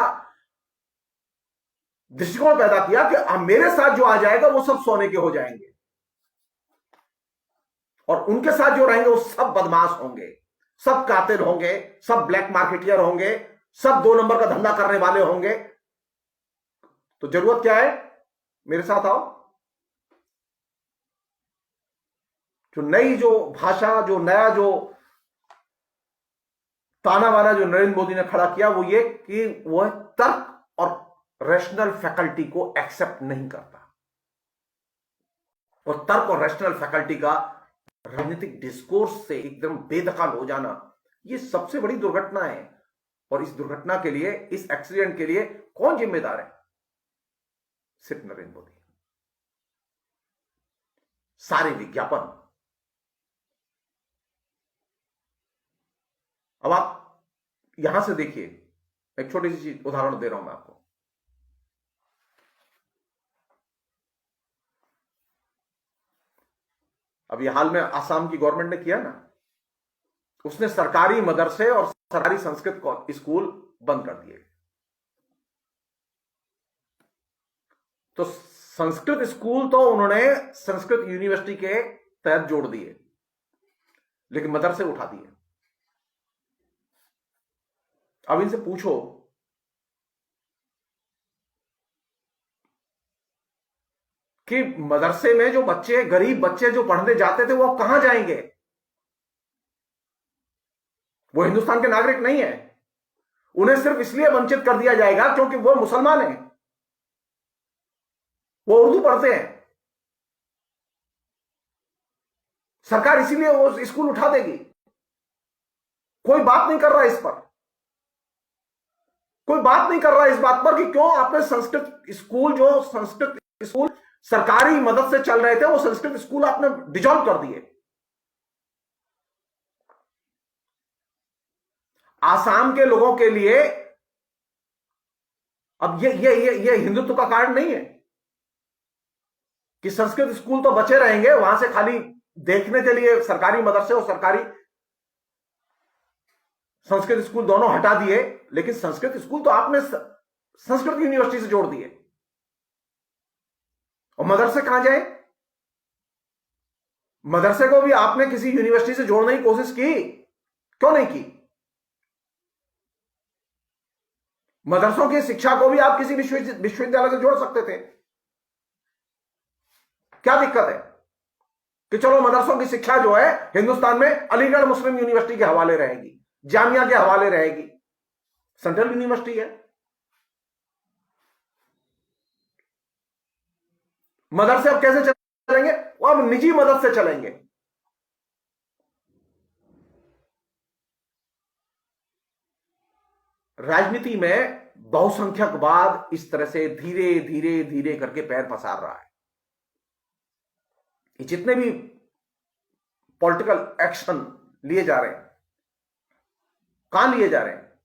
दृष्टिकोण पैदा किया कि अब मेरे साथ जो आ जाएगा वो सब सोने के हो जाएंगे और उनके साथ जो रहेंगे वो सब बदमाश होंगे, सब कातिल होंगे, सब ब्लैक मार्केटियर होंगे, सब 2 नंबर का धंधा करने वाले होंगे। तो जरूरत क्या है, मेरे साथ आओ। जो नई जो भाषा, जो नया जो ताना बाना जो नरेंद्र मोदी ने खड़ा किया वो ये कि वह तर्क और रैशनल फैकल्टी को एक्सेप्ट नहीं करता, और तर्क और रैशनल फैकल्टी का राजनीतिक डिस्कोर्स से एकदम बेदखल हो जाना, यह सबसे बड़ी दुर्घटना है। और इस दुर्घटना के लिए, इस एक्सीडेंट के लिए कौन जिम्मेदार है? सिर्फ नरेंद्र मोदी। सारे विज्ञापन। अब आप यहां से देखिए, एक छोटी सी चीज उदाहरण दे रहा हूं मैं आपको। अभी हाल में आसाम की गवर्नमेंट ने किया ना, उसने सरकारी मदरसे और सरकारी संस्कृत स्कूल बंद कर दिए। तो संस्कृत स्कूल तो उन्होंने संस्कृत यूनिवर्सिटी के तहत जोड़ दिए, लेकिन मदरसे उठा दिए। अब इनसे पूछो कि मदरसे में जो बच्चे, गरीब बच्चे जो पढ़ने जाते थे, वो कहां जाएंगे? वो हिंदुस्तान के नागरिक नहीं है। उन्हें सिर्फ इसलिए वंचित कर दिया जाएगा क्योंकि वो मुसलमान हैं, वो उर्दू पढ़ते हैं। सरकार इसीलिए वो स्कूल उठा देगी। कोई बात नहीं कर रहा इस पर, कोई बात नहीं कर रहा इस बात पर कि क्यों आपने संस्कृत स्कूल, जो संस्कृत स्कूल सरकारी मदद से चल रहे थे, वो संस्कृत स्कूल आपने डिजॉल्व कर दिए। आसाम के लोगों के लिए अब ये हिंदुत्व का कारण नहीं है कि संस्कृत स्कूल तो बचे रहेंगे, वहां से खाली देखने के लिए सरकारी मदरसे और सरकारी संस्कृत स्कूल दोनों हटा दिए, लेकिन संस्कृत स्कूल तो आपने संस्कृत यूनिवर्सिटी से जोड़ दिए। और मदरसे कहां जाए? मदरसे को भी आपने किसी यूनिवर्सिटी से जोड़ने की कोशिश की, क्यों नहीं की? मदरसों की शिक्षा को भी आप किसी विश्वविद्यालय से जोड़ सकते थे। क्या दिक्कत है कि चलो मदरसों की शिक्षा जो है हिंदुस्तान में अलीगढ़ मुस्लिम यूनिवर्सिटी के हवाले रहेगी, जामिया के हवाले रहेगी, सेंट्रल यूनिवर्सिटी है। मदरसे अब कैसे चलेंगे? वो अब निजी मदद से चलेंगे। राजनीति में बहुसंख्यकवाद इस तरह से धीरे धीरे धीरे करके पैर पसार रहा है। ये जितने भी पॉलिटिकल एक्शन लिए जा रहे हैं, कहां लिए जा रहे हैं?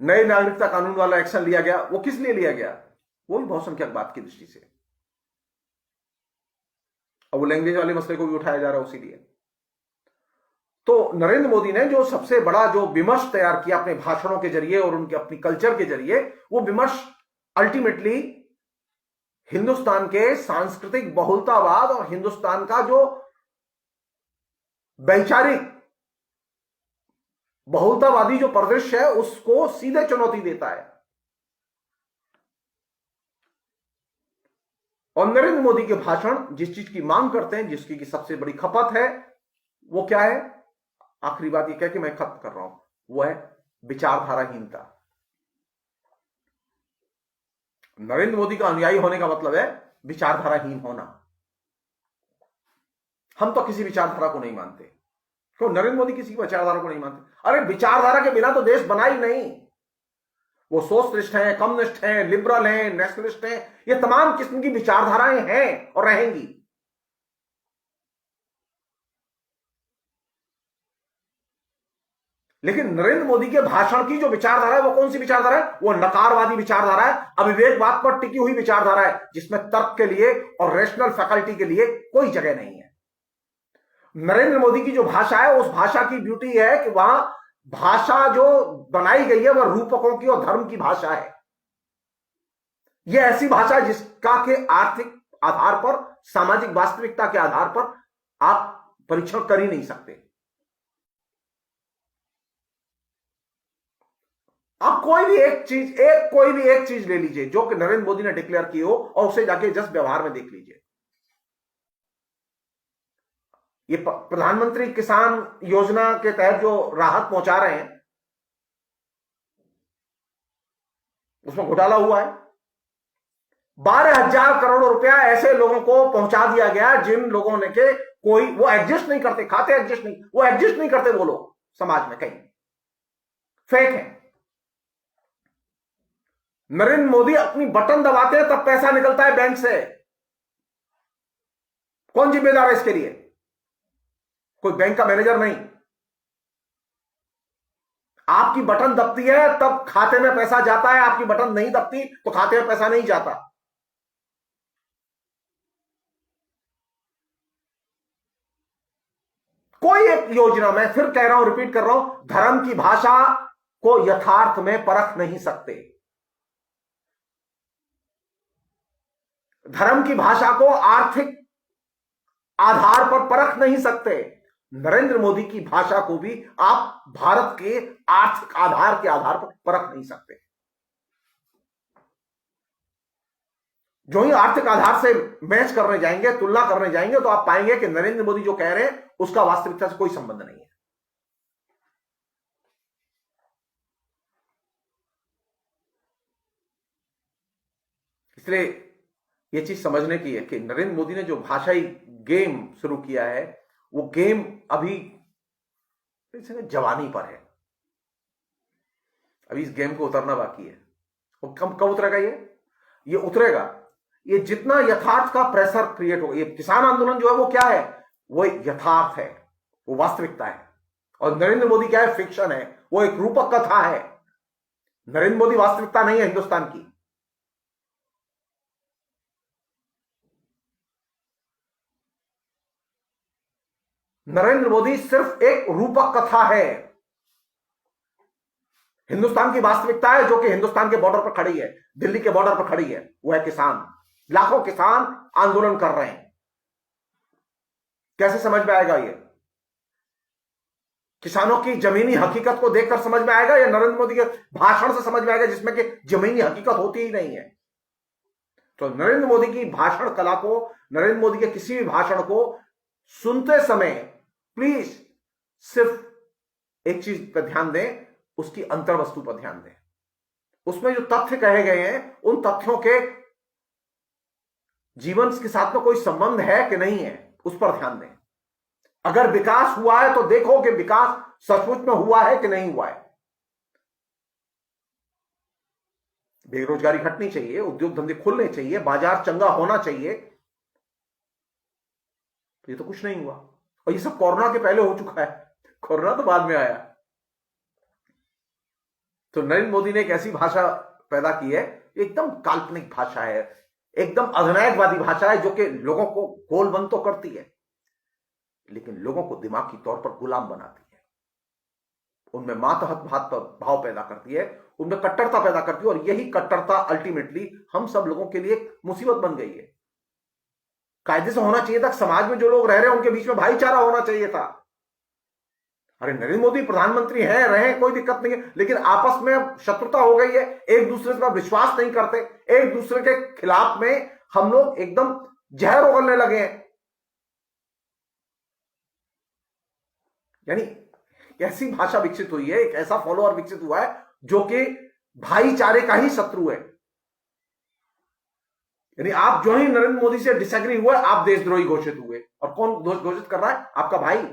नए नागरिकता कानून वाला एक्शन लिया गया, वो किस लिए लिया गया? वो भी बहुसंख्यकवाद की दृष्टि से। अब वो लैंग्वेज वाले मसले को भी उठाया जा रहा है उसी लिए। तो नरेंद्र मोदी ने जो सबसे बड़ा जो विमर्श तैयार किया अपने भाषणों के जरिए और उनके अपनी कल्चर के जरिए, वो विमर्श अल्टीमेटली हिंदुस्तान के सांस्कृतिक बहुलतावाद और हिंदुस्तान का जो वैचारिक बहुलतावादी जो परिदृश्य है उसको सीधे चुनौती देता है। और नरेंद्र मोदी के भाषण जिस चीज की मांग करते हैं, जिसकी की सबसे बड़ी खपत है, वो क्या है? आखिरी बात ये कह के मैं खत्म कर रहा हूं, वो है विचारधाराहीनता। नरेंद्र मोदी का अनुयायी होने का मतलब है विचारधाराहीन होना। हम तो किसी विचारधारा को नहीं मानते। क्यों? नरेंद्र मोदी किसी की विचारधारा को नहीं मानते। अरे विचारधारा के बिना तो देश बना ही नहीं। वो सोशलिस्ट हैं, कम्युनिस्ट हैं, लिबरल हैं, नेशनलिस्ट हैं, ये तमाम किस्म की विचारधाराएं हैं और रहेंगी। लेकिन नरेंद्र मोदी के भाषण की जो विचारधारा है वो कौन सी विचारधारा है? वो नकारवादी विचारधारा है, अविवेकवाद पर टिकी हुई विचारधारा है, जिसमें तर्क के लिए और रैशनल फैकल्टी के लिए कोई जगह नहीं है। नरेंद्र मोदी की जो भाषा है, उस भाषा की ब्यूटी है कि वहां भाषा जो बनाई गई है वह रूपकों की और धर्म की भाषा है। यह ऐसी भाषा है जिसका के आर्थिक आधार पर, सामाजिक वास्तविकता के आधार पर आप परीक्षण कर ही नहीं सकते। आप कोई भी एक चीज ले लीजिए जो कि नरेंद्र मोदी ने डिक्लेयर की हो और उसे जाके जस्ट व्यवहार में देख लीजिए। ये प्रधानमंत्री किसान योजना के तहत जो राहत पहुंचा रहे हैं उसमें घोटाला हुआ है। 12,000 करोड़ रुपया ऐसे लोगों को पहुंचा दिया गया जिन लोगों ने के कोई वो एग्जिस्ट नहीं करते, खाते एग्जिस्ट नहीं, वो एग्जिस्ट नहीं करते, वो लोग समाज में कहीं फेक है। नरेंद्र मोदी अपनी बटन दबाते हैं तब पैसा निकलता है बैंक से। कौन जिम्मेदार है इसके लिए? कोई बैंक का मैनेजर नहीं। आपकी बटन दबती है तब खाते में पैसा जाता है, आपकी बटन नहीं दबती तो खाते में पैसा नहीं जाता। कोई एक योजना, मैं फिर कह रहा हूं, रिपीट कर रहा हूं, धर्म की भाषा को यथार्थ में परख नहीं सकते। धर्म की भाषा को आर्थिक आधार पर परख नहीं सकते। नरेंद्र मोदी की भाषा को भी आप भारत के आर्थिक आधार के आधार पर परख नहीं सकते। जो ही आर्थिक आधार से मैच करने जाएंगे, तुलना करने जाएंगे, तो आप पाएंगे कि नरेंद्र मोदी जो कह रहे हैं उसका वास्तविकता से कोई संबंध नहीं है। इसलिए यह चीज समझने की है कि नरेंद्र मोदी ने जो भाषाई गेम शुरू किया है वो गेम अभी जवानी पर है। अभी इस गेम को उतरना बाकी है। वो कब उतरेगा? ये उतरेगा ये जितना यथार्थ का प्रेशर क्रिएट होगा। ये किसान आंदोलन जो है वो क्या है? वो यथार्थ है, वो वास्तविकता है। और नरेंद्र मोदी क्या है? फिक्शन है, वो एक रूपक कथा है। नरेंद्र मोदी वास्तविकता नहीं है हिंदुस्तान की। नरेंद्र मोदी सिर्फ एक रूपक कथा है। हिंदुस्तान की वास्तविकता है जो कि हिंदुस्तान के बॉर्डर पर खड़ी है, दिल्ली के बॉर्डर पर खड़ी है, वो है किसान। लाखों किसान आंदोलन कर रहे हैं। कैसे समझ में आएगा ये? किसानों की जमीनी हकीकत को देखकर समझ में आएगा या नरेंद्र मोदी के भाषण से समझ में आएगा जिसमें कि जमीनी हकीकत होती ही नहीं है? तो नरेंद्र मोदी की भाषण कला को, नरेंद्र मोदी के किसी भी भाषण को सुनते समय प्लीज सिर्फ एक चीज पर ध्यान दें, उसकी अंतर्वस्तु पर ध्यान दें। उसमें जो तथ्य कहे गए हैं उन तथ्यों के जीवन के साथ में कोई संबंध है कि नहीं है, उस पर ध्यान दें। अगर विकास हुआ है तो देखो कि विकास सचमुच में हुआ है कि नहीं हुआ है। बेरोजगारी घटनी चाहिए, उद्योग धंधे खुलने चाहिए, बाजार चंगा होना चाहिए। तो ये तो कुछ नहीं हुआ। और ये सब कोरोना के पहले हो चुका है, कोरोना तो बाद में आया। तो नरेंद्र मोदी ने एक ऐसी भाषा पैदा की है, एकदम काल्पनिक भाषा है, एकदम अधिनायकवादी भाषा है, जो कि लोगों को गोलबंद तो करती है लेकिन लोगों को दिमागी तौर पर गुलाम बनाती है। उनमें मातहत भाव पैदा करती है, उनमें कट्टरता पैदा करती है। और यही कट्टरता अल्टीमेटली हम सब लोगों के लिए मुसीबत बन गई है। कायदे से होना चाहिए था, समाज में जो लोग रह रहे हैं उनके बीच में भाईचारा होना चाहिए था। अरे नरेंद्र मोदी प्रधानमंत्री हैं, रहे, कोई दिक्कत नहीं है, लेकिन आपस में शत्रुता हो गई है, एक दूसरे पर विश्वास नहीं करते, एक दूसरे के खिलाफ में हम लोग एकदम जहर उगलने लगे हैं। यानी ऐसी भाषा विकसित हुई है, एक ऐसा फॉलोअर विकसित हुआ है जो कि भाईचारे का ही शत्रु है। यानी आप जो ही नरेंद्र मोदी से डिसएग्री हुए, आप देशद्रोही घोषित हुए। और कौन घोषित कर रहा है? आपका भाई,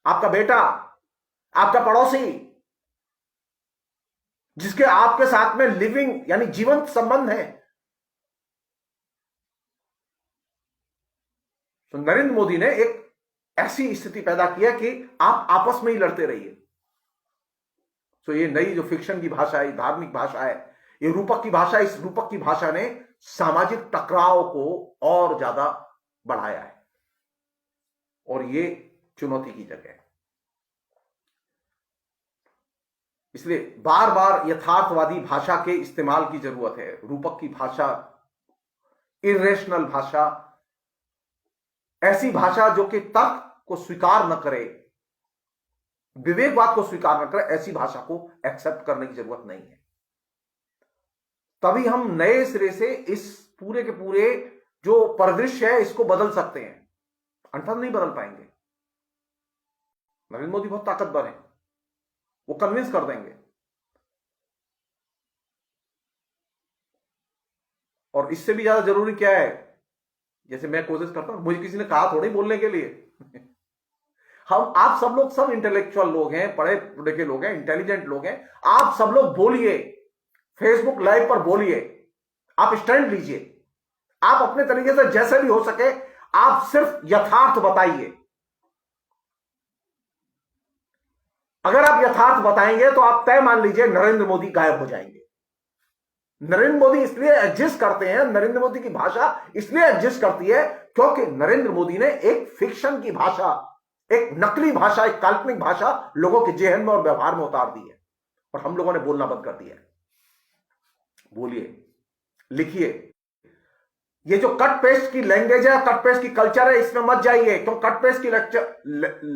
आपका बेटा, आपका पड़ोसी, जिसके आपके साथ में लिविंग यानी जीवंत संबंध है। तो नरेंद्र मोदी ने एक ऐसी स्थिति पैदा की है कि आप आपस में ही लड़ते रहिए। तो ये नई जो फिक्शन की भाषा है, धार्मिक भाषा है, ये रूपक की भाषा, इस रूपक की भाषा ने सामाजिक टकराव को और ज्यादा बढ़ाया है। और ये चुनौती की जगह है। इसलिए बार बार यथार्थवादी भाषा के इस्तेमाल की जरूरत है। रूपक की भाषा, इरेशनल भाषा, ऐसी भाषा जो कि तर्क को स्वीकार न करे, विवेकवाद को स्वीकार न करे, ऐसी भाषा को एक्सेप्ट करने की जरूरत नहीं है। तभी हम नए सिरे से इस पूरे के पूरे जो परिदृश्य है इसको बदल सकते हैं, अन्यथा नहीं बदल पाएंगे। नरेंद्र मोदी बहुत ताकतवर है, वो कन्विंस कर देंगे। और इससे भी ज्यादा जरूरी क्या है, जैसे मैं कोशिश करता हूं, मुझे किसी ने कहा थोड़ी बोलने के लिए आप सब लोग सब इंटेलेक्चुअल लोग हैं, पढ़े लिखे लोग हैं, इंटेलिजेंट लोग हैं, आप सब लोग बोलिए, फेसबुक लाइव पर बोलिए, आप स्टैंड लीजिए, आप अपने तरीके से जैसे भी हो सके आप सिर्फ यथार्थ बताइए। अगर आप यथार्थ बताएंगे तो आप तय मान लीजिए नरेंद्र मोदी गायब हो जाएंगे। नरेंद्र मोदी इसलिए एग्जिस्ट करते हैं, नरेंद्र मोदी की भाषा इसलिए एग्जिस्ट करती है क्योंकि नरेंद्र मोदी ने एक फिक्शन की भाषा, एक नकली भाषा, एक काल्पनिक भाषा लोगों के जेहन में और व्यवहार में उतार दी है, और हम लोगों ने बोलना बंद कर दिया है। बोलिए, लिखिए। ये जो कट पेस्ट की लैंग्वेज है, कट पेस्ट की कल्चर है, इसमें मत जाइए, क्यों कट पेस्ट की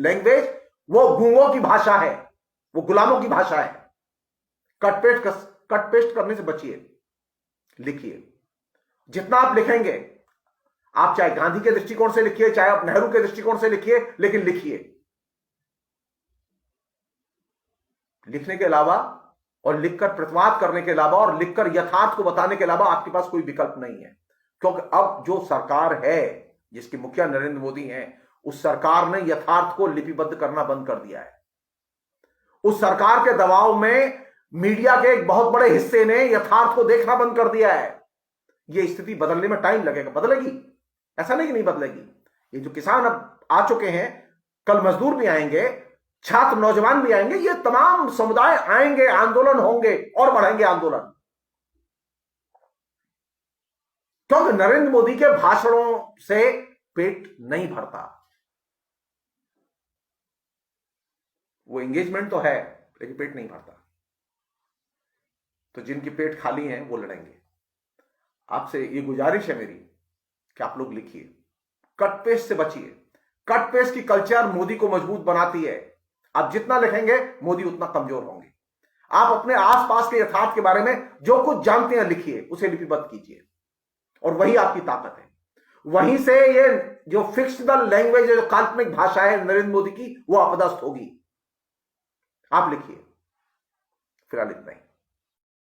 लैंग्वेज वो गूंगों की भाषा है, वो गुलामों की भाषा है। कट पेस्ट करने से बचिए, लिखिए। जितना आप लिखेंगे, आप चाहे गांधी के दृष्टिकोण से लिखिए, चाहे आप नेहरू के दृष्टिकोण से लिखिए, लेकिन लिखिए। लिखने के अलावा और लिखकर प्रतिवाद करने के अलावा और लिखकर यथार्थ को बताने के अलावा आपके पास कोई विकल्प नहीं है। क्योंकि अब जो सरकार है, जिसके मुखिया नरेंद्र मोदी हैं, उस सरकार ने यथार्थ को लिपिबद्ध करना बंद कर दिया है। उस सरकार के दबाव में मीडिया के एक बहुत बड़े हिस्से ने यथार्थ को देखना बंद कर दिया है। यह स्थिति बदलने में टाइम लगेगा, बदलेगी, ऐसा नहीं कि नहीं बदलेगी। ये जो किसान अब आ चुके हैं, कल मजदूर भी आएंगे, छात्र नौजवान भी आएंगे, ये तमाम समुदाय आएंगे, आंदोलन होंगे और बढ़ेंगे आंदोलन। क्योंकि नरेंद्र मोदी के भाषणों से पेट नहीं भरता। वो एंगेजमेंट तो है लेकिन पेट नहीं भरता। तो जिनके पेट खाली हैं वो लड़ेंगे। आपसे ये गुजारिश है मेरी कि आप लोग लिखिए, कट पेस्ट से बचिए। कट पेस्ट की कल्चर मोदी को मजबूत बनाती है। आप जितना लिखेंगे मोदी उतना कमजोर होंगे। आप अपने आसपास के यथार्थ के बारे में जो कुछ जानते हैं लिखिए, उसे लिपिबद्ध कीजिए, और वही आपकी ताकत है। वहीं से ये जो फिक्शनल लैंग्वेज है, जो काल्पनिक भाषा है नरेंद्र मोदी की, वो अपदस्थ होगी। आप लिखिए। फिलहाल इतना ही।